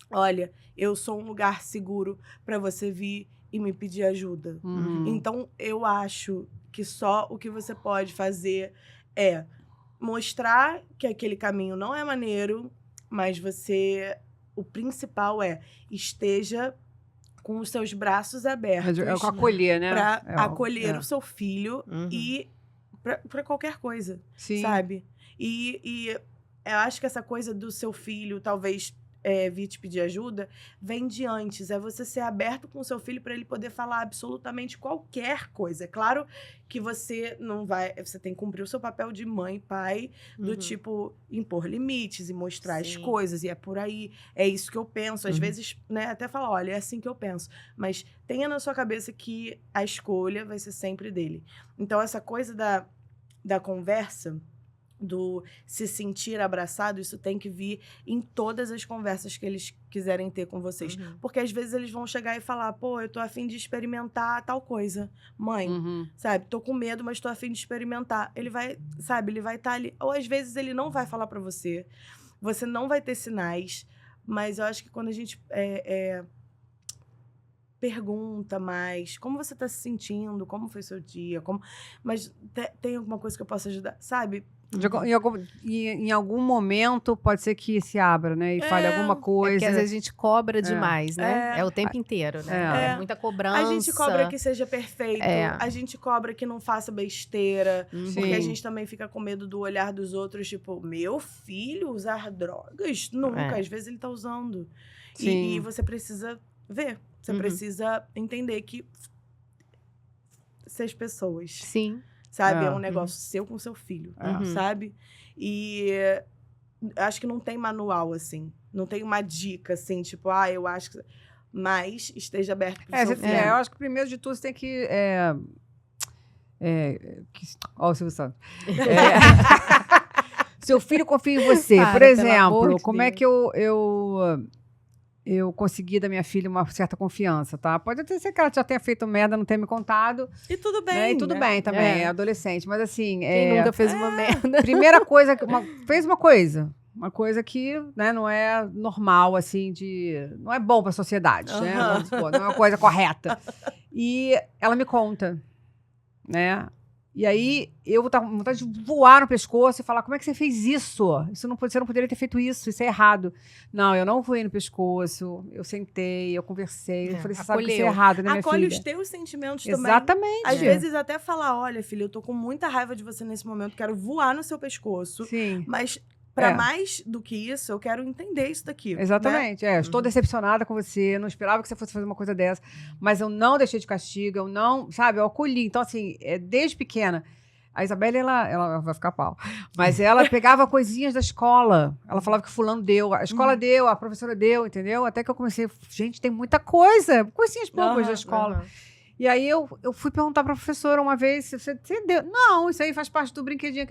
olha, eu sou um lugar seguro para você vir e me pedir ajuda. Então, eu acho que só o que você pode fazer é mostrar que aquele caminho não é maneiro, mas o principal esteja com os seus braços abertos. É acolher, né? Para acolher o seu filho e para qualquer coisa, sabe? E eu acho que essa coisa do seu filho, talvez vir te pedir ajuda, vem de antes. É você ser aberto com o seu filho para ele poder falar absolutamente qualquer coisa. É claro que você não vai... Você tem que cumprir o seu papel de mãe e pai, do tipo, impor limites e mostrar as coisas. E é por aí. É isso que eu penso. Às vezes, né, até falar, olha, é assim que eu penso. Mas tenha na sua cabeça que a escolha vai ser sempre dele. Então, essa coisa da conversa... do se sentir abraçado, isso tem que vir em todas as conversas que eles quiserem ter com vocês. Porque às vezes eles vão chegar e falar, pô, eu tô a fim de experimentar tal coisa. Mãe, sabe, tô com medo, mas tô a fim de experimentar. Ele vai, sabe, ele vai estar ali. Ou às vezes ele não vai falar pra você. Você não vai ter sinais. Mas eu acho que quando a gente pergunta mais, como você tá se sentindo, como foi seu dia, mas tem alguma coisa que eu possa ajudar, sabe? Em algum momento pode ser que se abra, né? E fale alguma coisa. Porque às vezes a gente cobra demais, né? É o tempo inteiro, né? É muita cobrança. A gente cobra que seja perfeito. A gente cobra que não faça besteira. Porque a gente também fica com medo do olhar dos outros. Tipo, meu filho usar drogas? Nunca. Às vezes ele tá usando. E você precisa ver. Você precisa entender que seis pessoas. Sim. Sabe? É um negócio seu com seu filho, sabe? E acho que não tem manual, assim. Não tem uma dica, assim, tipo, eu acho que... Mas esteja aberto pro seu filho. Eu acho que primeiro de tudo você tem que... Ó, o Silvio Santos. Seu filho confia em você. Por exemplo, como é que eu consegui da minha filha uma certa confiança, tá? Pode até ser que ela já tenha feito merda, não tenha me contado. E tudo bem. Né? E tudo bem também, é adolescente. Mas assim... Quem nunca fez uma merda? Primeira coisa, fez uma coisa. Uma coisa que, né, não é normal, assim, não é bom pra sociedade, né? Vamos supor, não é uma coisa correta. E ela me conta, né? E aí, eu tava com vontade de voar no pescoço e falar, como é que você fez isso? Você não poderia ter feito isso é errado. Não, eu não voei no pescoço, eu sentei, eu conversei, eu falei, você sabe que isso é errado, né, minha filha? Acolhe os teus sentimentos também. Exatamente. Às vezes até falar, olha, filha, eu tô com muita raiva de você nesse momento, quero voar no seu pescoço. Sim. Mas... Pra mais do que isso, eu quero entender isso daqui. Exatamente. Né? Estou decepcionada com você, não esperava que você fosse fazer uma coisa dessa, mas eu não deixei de castigo, eu não, sabe, eu acolhi. Então, assim, desde pequena, a Isabelle, ela vai ficar pau, mas ela pegava coisinhas da escola, ela falava que fulano deu, a escola deu, a professora deu, entendeu? Até que eu comecei, gente, tem muita coisa, coisinhas bobas da escola. E aí eu fui perguntar pra professora uma vez, você deu? Não, isso aí faz parte do brinquedinho.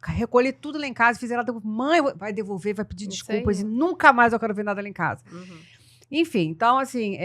Recolhi tudo lá em casa, fiz ela, mãe, vai devolver, vai pedir desculpas e nunca mais eu quero ver nada lá em casa. Enfim, então, assim,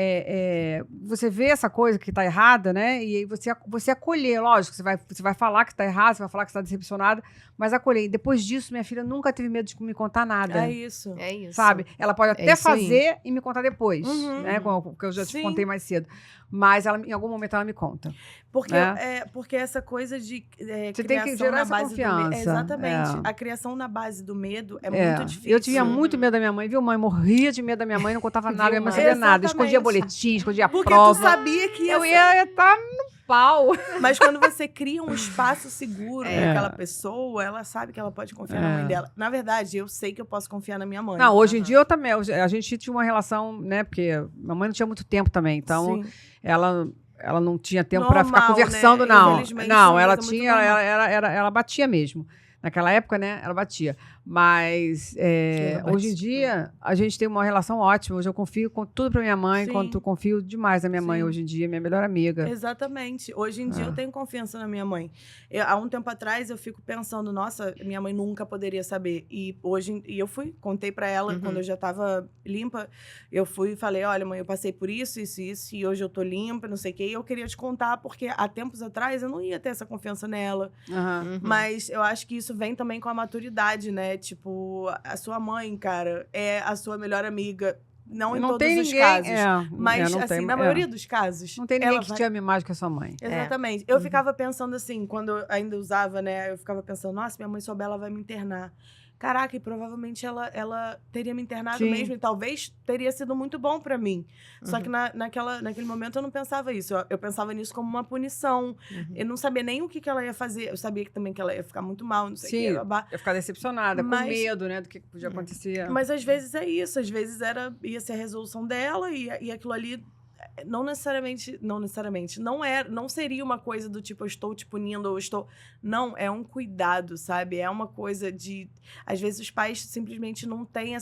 você vê essa coisa que tá errada, né? E aí você acolher, lógico, você vai falar que tá errado, você vai falar que você tá decepcionada, mas acolher. E depois disso, minha filha nunca teve medo de me contar nada. É isso. É isso. Sabe? Ela pode até isso aí. fazer e me contar depois, Uhum. né? Porque eu já te Sim. contei mais cedo. Mas em algum momento ela me conta. Porque, Né? Porque essa coisa de Você tem que criação gerar na essa base do medo. confiança. Exatamente. É. A criação na base do medo é muito difícil. Eu tinha muito medo da minha mãe, viu, mãe? Morria de medo da minha mãe, não contava nada, minha mãe não sabia nada. Escondia Exatamente. boletim, escondia Porque prova. tu sabia que Eu ia estar no pau. Mas quando você cria um espaço seguro para aquela pessoa, ela sabe que ela pode confiar na mãe dela. Na verdade, eu sei que eu posso confiar na minha mãe. Não, hoje em dia eu também. A gente tinha uma relação, né? Porque minha mãe não tinha muito tempo também. Então, Sim. ela não tinha tempo para ficar Normal, conversando, né? não. Infelizmente, Não, é ela muito tinha, normal. ela batia mesmo. Naquela época, né, ela batia. Mas Ela hoje em batia. dia, a gente tem uma relação ótima. Hoje eu confio com tudo pra minha mãe, Sim. quanto confio demais na minha mãe Sim. hoje em dia, minha melhor amiga. Exatamente. Hoje em dia eu tenho confiança na minha mãe. Há um tempo atrás eu fico pensando, nossa, minha mãe nunca poderia saber. E eu contei pra ela quando eu já tava limpa. Eu fui e falei, olha, mãe, eu passei por isso, e hoje eu tô limpa, não sei o quê. E eu queria te contar, porque há tempos atrás eu não ia ter essa confiança nela. Aham. Mas eu acho que isso vem também com a maturidade, né? Tipo, a sua mãe, cara, é a sua melhor amiga. Não em todos tem os ninguém, casos. Mas, não assim, tem, na maioria dos casos. não tem ninguém ela que vai- te ame mais que a sua mãe. Exatamente. Eu ficava pensando assim, quando eu ainda usava, né? Eu ficava pensando, nossa, minha mãe souber, ela vai me internar. Caraca, e provavelmente ela teria me internado Sim. mesmo, e talvez teria sido muito bom pra mim. Só que naquele momento eu não pensava isso. Eu pensava nisso como uma punição. Eu não sabia nem o que ela ia fazer. Eu sabia também que ela ia ficar muito mal, não sei o Sim. que. babá. Eu ficar decepcionada, com Mas- medo, né, do que podia acontecer. Mas às vezes é isso. Às vezes ia ser a resolução dela e aquilo ali não necessariamente, não seria uma coisa do tipo, eu estou te punindo, ou eu estou... Não, é um cuidado, sabe? É uma coisa de... Às vezes os pais simplesmente não têm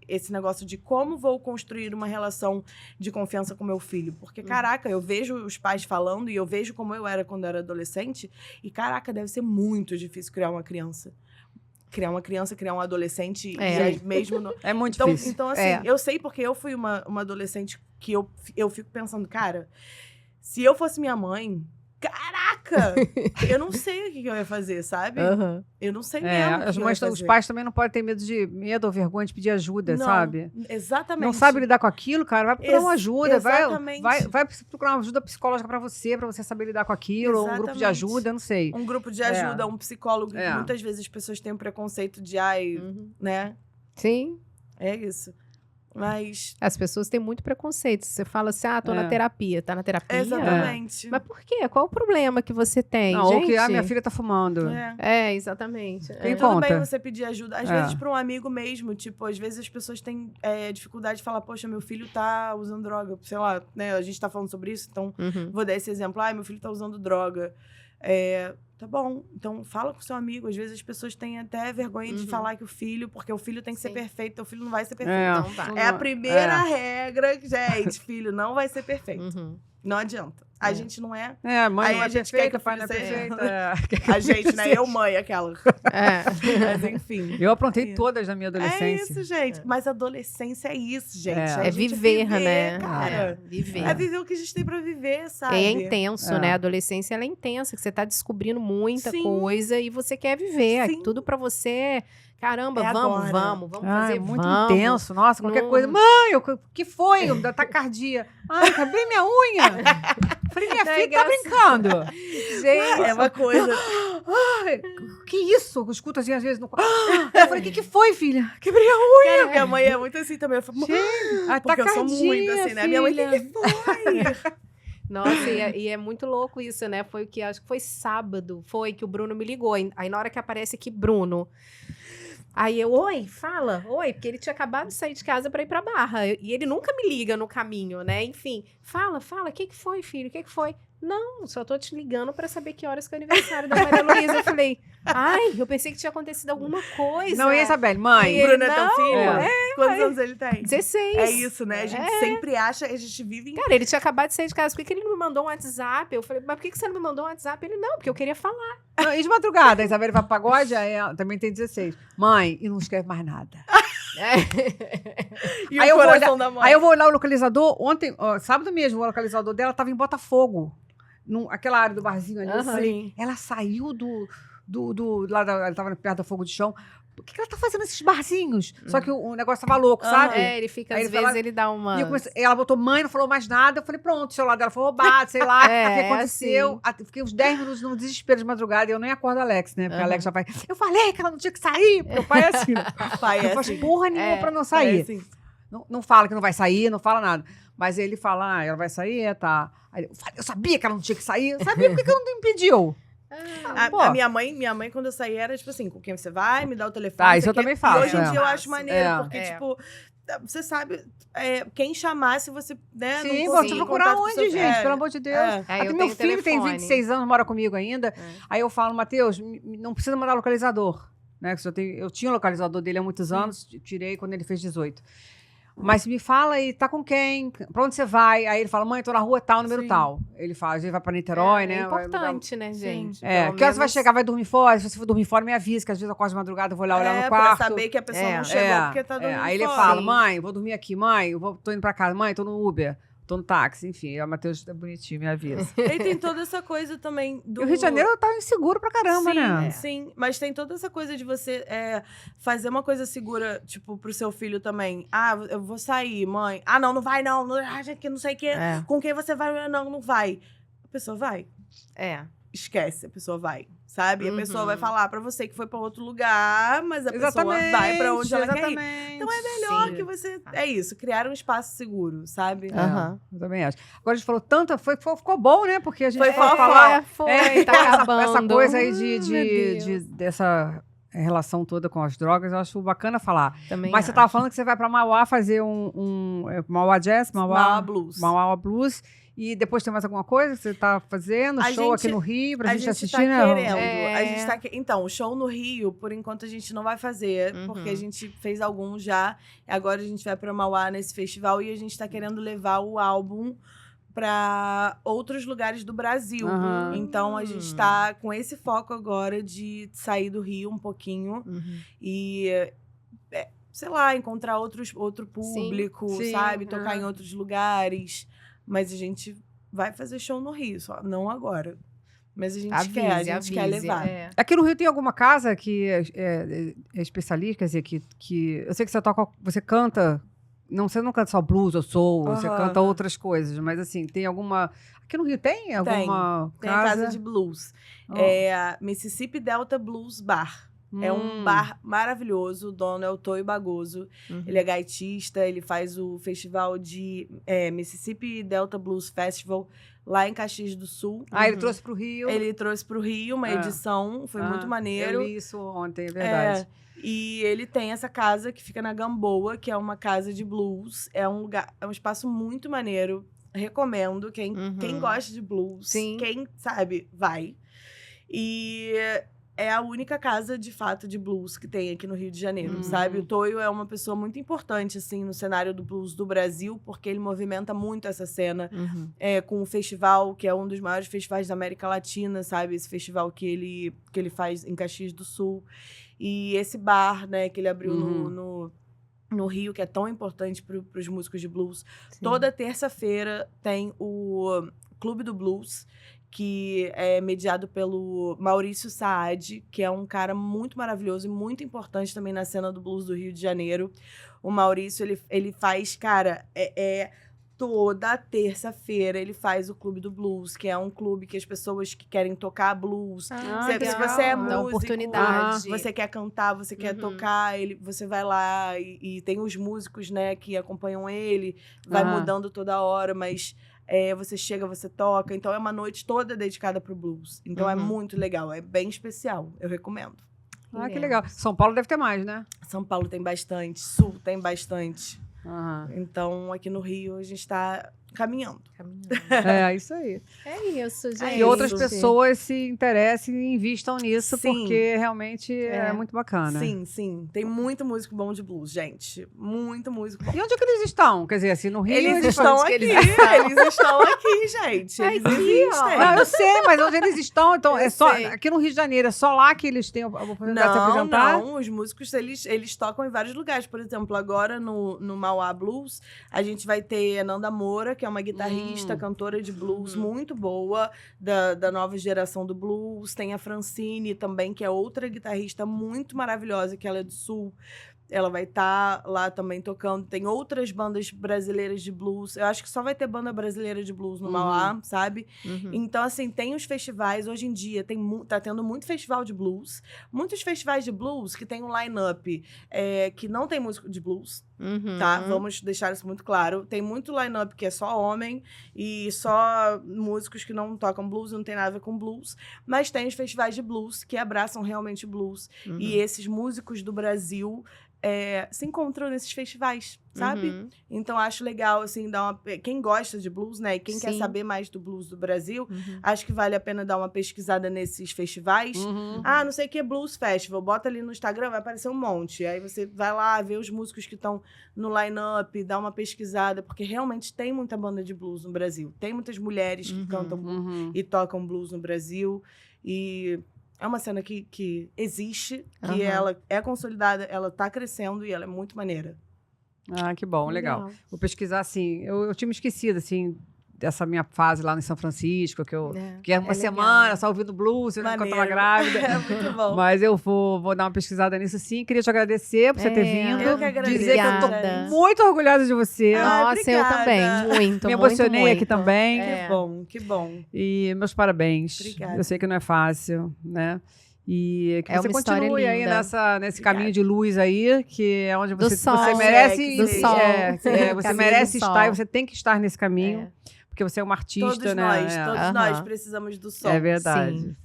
esse negócio de como vou construir uma relação de confiança com meu filho. Porque, caraca, eu vejo os pais falando e eu vejo como eu era quando eu era adolescente e, caraca, deve ser muito difícil criar uma criança. Criar um adolescente, e aí mesmo... É muito Então, difícil. então, assim, eu sei porque eu fui uma adolescente que eu fico pensando, cara, se eu fosse minha mãe, caraca, eu não sei o que eu ia fazer, sabe? Eu não sei mesmo o que as eu mães, ia os fazer. pais também não podem ter medo ou vergonha de pedir ajuda, Não, sabe? Exatamente. Não sabe lidar com aquilo, cara, vai procurar uma ajuda, exatamente. vai procurar uma ajuda psicológica pra você saber lidar com aquilo, ou um grupo de Exatamente. ajuda, eu não sei. Um grupo de ajuda, um psicólogo. Muitas vezes as pessoas têm um preconceito de, né? Sim. É isso. Mas... As pessoas têm muito preconceito. Você fala assim, tô na terapia. Tá na terapia? Exatamente. Mas por quê? Qual o problema que você tem, Não, gente? ou que minha filha tá fumando. Exatamente. Quem Tudo conta? bem você pedir ajuda. Às vezes pra um amigo mesmo. Tipo, às vezes as pessoas têm dificuldade de falar, poxa, meu filho tá usando droga. Sei lá, né? A gente tá falando sobre isso, então vou dar esse exemplo. Meu filho tá usando droga. Tá bom, então fala com seu amigo. Às vezes as pessoas têm até vergonha de falar que porque o filho tem que ser perfeito, teu filho não vai ser perfeito. Então É a primeira regra, gente, filho não vai ser perfeito. Não adianta. A gente não é. Mãe Aí não é a gente quer que perfeita, o pai não é filho seja. perfeita. A gente, né? Eu, mãe, aquela. Mas enfim. Eu aprontei todas na minha É adolescência. isso, gente. Mas adolescência é isso, gente. É viver, né? Cara. Viver. É viver o que a gente tem pra viver, sabe? É intenso, né? A adolescência, ela é intensa, que você tá descobrindo muita Sim. coisa e você quer viver. Sim. Tudo pra você. Caramba, vamos fazer, muito vamos. intenso. Nossa, qualquer Não- coisa. Mãe, o que foi? Da taquicardia. Ai, acabei minha unha. Falei, minha Não, é filha tá brincando. Gente, É uma coisa. Ai, que isso? Eu escuto assim, às vezes. No... Eu falei, o que foi, filha? Quebrei a unha. Cara, minha mãe é muito assim também. Eu falo, A porque eu sou muito assim, né? Minha mãe, o filha. que foi? Nossa, e é muito louco isso, né? Foi o que, acho que foi sábado, que o Bruno me ligou. Aí na hora que aparece aqui, Bruno. Aí eu, fala, porque ele tinha acabado de sair de casa pra ir pra Barra. E ele nunca me liga no caminho, né? Enfim, fala, o que foi, filho? O que foi? Não, só tô te ligando pra saber que horas que é o aniversário da Maria Luísa. Eu falei, eu pensei que tinha acontecido alguma coisa. Não, e a Isabelle? Mãe. E ele, Bruno é teu não, filho? Quantos anos ele tem? 16. É isso, né? A gente sempre acha, a gente vive em... Cara, ele tinha acabado de sair de casa. Por que ele não me mandou um WhatsApp? Eu falei, mas por que você não me mandou um WhatsApp? Ele, não, porque eu queria falar. Não, e de madrugada, a Isabelle vai pro pagode, aí ela também tem 16. Mãe, e não escreve mais nada. E Aí o eu vou coração da mãe. Aí eu vou olhar o localizador. Ontem, ó, sábado mesmo, o localizador dela tava em Botafogo. Aquela área do barzinho ali. Eu falei, Sim. ela saiu ela tava perto do fogo de chão. Por que ela tá fazendo esses barzinhos? Só que o negócio tava louco, sabe? Ele fica, Aí às ele vezes, fala- ele dá uma... E ela botou mãe, não falou mais nada. Eu falei, pronto, o celular dela foi roubado, sei lá. O que aconteceu? Fiquei uns 10 minutos no desespero de madrugada e eu nem acordo a Alex, né? Porque a Alex já vai. Eu falei que ela não tinha que sair, porque o pai é assim. Pai Não é faz assim. porra nenhuma pra não sair. É assim. Não fala que não vai sair, não fala nada. Mas ele fala, ela vai sair, tá. Aí eu sabia que ela não tinha que sair. Eu sabia, por que ela não me impediu? Pô. A minha mãe, quando eu saí, era tipo assim, com quem você vai, me dá o telefone. Tá, não isso sei eu o quê. também faço, E hoje em é. dia eu acho maneiro, É. porque, tipo, você sabe, quem chamar, se você, né, Sim, não vou conseguir te procurar contato com onde, seu- gente? Pelo amor de Deus. É. Até eu meu tenho filho tem telefone. 26 anos, mora comigo ainda. Aí eu falo, Matheus, não precisa mandar localizador. Né? Eu tinha o localizador dele há muitos anos, tirei quando ele fez 18. Mas me fala aí, tá com quem? Pra onde você vai? Aí ele fala, mãe, tô na rua tal, número Sim. tal. Ele fala, a gente vai pra Niterói, né? É vai importante, né, gente? É, Pelo que hora você vai menos- chegar? Vai dormir fora? Se você for dormir fora, me avisa, que às vezes eu acordo de madrugada, eu vou lá olhar no pra quarto. saber que a pessoa não chegou É, porque tá dormindo Aí ele fora. fala, Sim. mãe, vou dormir aqui, mãe, tô indo pra casa, mãe, tô no Uber, tô no táxi, enfim. O Matheus é bonitinho, me avisa. E tem toda essa coisa também do... E o Rio de Janeiro tá inseguro pra caramba, sim, né? Sim, mas tem toda essa coisa de você fazer uma coisa segura, tipo, pro seu filho também. Ah, eu vou sair, mãe. Ah, não vai não. Ah, gente, que não sei o quê. É. Com quem você vai? Não vai. A pessoa vai. É. Esquece, a pessoa vai, sabe? E a pessoa vai Uhum. falar pra você que foi pra outro lugar, mas a Exatamente. pessoa vai pra onde ela quer ir. Exatamente. Então é melhor Sim. que você... É isso, criar um espaço seguro, sabe? É, Aham. eu também acho. Agora a gente falou tanto, ficou bom, né? Porque a gente Foi pode fofo, falar Foi, tá acabando. essa coisa aí Meu Deus. dessa relação toda com as drogas, eu acho bacana falar. Também Mas você tava falando que você vai pra Mauá fazer Mauá Jazz, Mauá Blues. Mauá Blues. E depois tem mais alguma coisa que você tá fazendo? A Show gente- aqui no Rio, pra A gente gente assistir, tá né? querendo. É. A gente tá Então, o show no Rio, por enquanto, a gente não vai fazer, porque a gente fez alguns já. Agora a gente vai pra Mauá nesse festival e a gente tá querendo levar o álbum pra outros lugares do Brasil. Aham. Então, a gente tá com esse foco agora de sair do Rio um pouquinho Uhum. e... sei lá, encontrar outro público, Sim, sabe? Tocar aham. em outros lugares. Mas a gente vai fazer show no Rio, só não agora. Mas a gente quer, a gente quer levar. É. Aqui no Rio tem alguma casa que é especialista, quer dizer, que eu sei que você canta, você não canta só blues ou soul, você Aham. canta outras coisas, mas assim, tem alguma... Aqui no Rio tem alguma Tem a casa de blues. Oh. É a Mississippi Delta Blues Bar. É um bar maravilhoso, o dono é o Toy Bagoso. Uhum. Ele é gaitista, ele faz o festival de Mississippi Delta Blues Festival lá em Caxias do Sul. Ele trouxe pro Rio. Ele trouxe pro Rio uma edição, foi muito maneiro. Eu li isso ontem, é verdade. E ele tem essa casa que fica na Gamboa, que é uma casa de blues. É um lugar, é um espaço muito maneiro. Recomendo. Quem gosta de blues, Sim. quem sabe, vai. E é a única casa, de fato, de blues que tem aqui no Rio de Janeiro, sabe? O Toyo é uma pessoa muito importante, assim, no cenário do blues do Brasil, porque ele movimenta muito essa cena Uhum. com o festival, que é um dos maiores festivais da América Latina, sabe? Esse festival que ele faz em Caxias do Sul. E esse bar, né, que ele abriu no Rio, que é tão importante para os músicos de blues. Sim. Toda terça-feira tem o Clube do Blues, que é mediado pelo Maurício Saad, que é um cara muito maravilhoso e muito importante também na cena do blues do Rio de Janeiro. O Maurício, ele faz, cara, toda terça-feira ele faz o Clube do Blues, que é um clube que as pessoas que querem tocar blues... se você é Dá músico, oportunidade. você quer cantar, você quer tocar, você vai lá e tem os músicos, né, que acompanham ele, vai mudando toda hora, mas você chega, você toca. Então é uma noite toda dedicada pro blues. Então é muito legal, é bem especial, eu recomendo. Que legal. São Paulo deve ter mais, né? São Paulo tem bastante, Sul tem bastante. Aham. Então aqui no Rio a gente tá caminhando. É, isso aí. É isso, gente. E outras isso. pessoas se interessem e invistam nisso, Sim. porque realmente é muito bacana. Sim, sim. Tem muito músico bom de blues, gente. Muito músico bom. E onde é que eles estão? Quer dizer, assim, no Rio... Eles eles estão fazem- aqui, eles estão aqui, gente. Eles existem. Não, eu sei, mas onde eles estão, então, Eu é só... sei. Aqui no Rio de Janeiro, é só lá que eles têm a oportunidade de se apresentar? Não, os músicos, eles tocam em vários lugares. Por exemplo, agora no Mauá Blues, a gente vai ter a Nanda Moura, que é uma guitarrista, cantora de blues muito boa, da nova geração do blues. Tem a Francine também, que é outra guitarrista muito maravilhosa, que ela é do Sul. Ela vai estar lá também tocando. Tem outras bandas brasileiras de blues. Eu acho que só vai ter banda brasileira de blues no Mauá, sabe? Então, assim, tem os festivais. Hoje em dia, tá tendo muito festival de blues. Muitos festivais de blues que tem um line-up que não tem músico de blues, tá? Vamos deixar isso muito claro. Tem muito line-up que é só homem e só músicos que não tocam blues, não tem nada a ver com blues. Mas tem os festivais de blues que abraçam realmente blues. E esses músicos do Brasil se encontram nesses festivais, sabe? Então, acho legal, assim, quem gosta de blues, né? E quem quer Sim. saber mais do blues do Brasil, acho que vale a pena dar uma pesquisada nesses festivais. Ah, não sei o que é Blues Festival. Bota ali no Instagram, vai aparecer um monte. Aí você vai lá, vê os músicos que estão no line-up, dá uma pesquisada, porque realmente tem muita banda de blues no Brasil. Tem muitas mulheres que cantam blues e tocam blues no Brasil. E é uma cena que existe, que ela é consolidada, ela tá crescendo e ela é muito maneira. Ah, que bom, legal. Vou pesquisar, assim, eu tinha me esquecido, assim, dessa minha fase lá em São Francisco, que é uma semana só ouvindo blues, eu nunca estava grávida. É muito bom. Mas eu vou dar uma pesquisada nisso, sim. Queria te agradecer por você ter vindo. Eu que agradeço. Dizer que eu Obrigada. tô muito orgulhosa de você. Nossa, eu obrigada. também. Muito, Me emocionei muito, aqui muito. também. Que bom, que bom. E meus parabéns. Obrigada. Eu sei que não é fácil, né? E que É você uma história continue aí linda. nesse caminho de luz aí, que é onde Do você sol, merece. do sol. Você Caminho merece do estar sol. e você tem que estar nesse caminho, porque você é uma artista, Todos né? todos nós precisamos do sol. É verdade. Sim.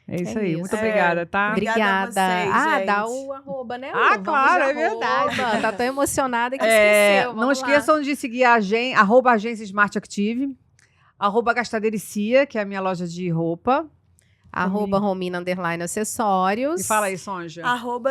É isso É aí. isso. Muito obrigada, tá? Obrigada a vocês, Ah, gente. dá o arroba, né? Ah, Lu? Vamos claro, de é verdade. arroba. Tá tão emocionada que esqueceu. Não Vamos lá. esqueçam de seguir @agência Smart Active, @Gastadeiricia, que é a minha loja de roupa. @Romina _acessórios. Me fala aí, Sonja.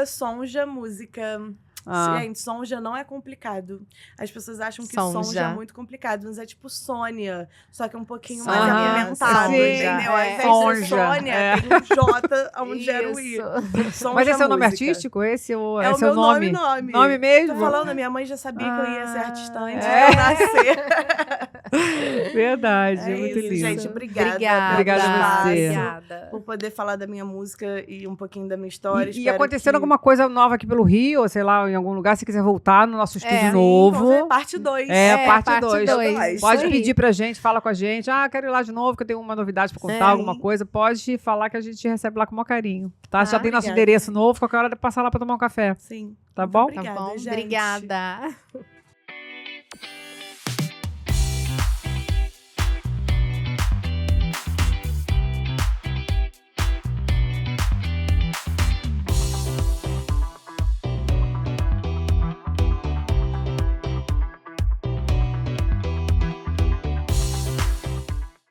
@Sonja Música. Ah. Gente, Sonja não é complicado. As pessoas acham que Sonja. Sonja é muito complicado, mas é tipo Sônia, só que é um pouquinho Sonja. mais apimentado, Sim. entendeu? Ao invés de ser Sonja. Sônia, tem um J onde era o I. Isso. Sonja Mas esse é o nome Música. artístico? Esse ou É o esse meu é o nome? nome. Nome mesmo? Tô falando, minha mãe já sabia que eu ia ser artista antes de É. eu nascer. Verdade, É muito isso, lindo. gente. Obrigada. Obrigada a você. Obrigada. Por poder falar da minha música e um pouquinho da minha história. E Espero acontecendo que... alguma coisa nova aqui pelo Rio, ou sei lá, em algum lugar, se quiser voltar no nosso estúdio Sim, novo. parte 2. Parte 2. Pode Isso aí. pedir pra gente, fala com a gente. Ah, quero ir lá de novo, que eu tenho uma novidade pra contar, Sim. alguma coisa. Pode falar que a gente recebe lá com o maior carinho. Tá? Já tem nosso obrigada. endereço novo, qualquer hora de passar lá pra tomar um café. Sim. Tá bom? Tá Obrigada, bom? gente. Obrigada.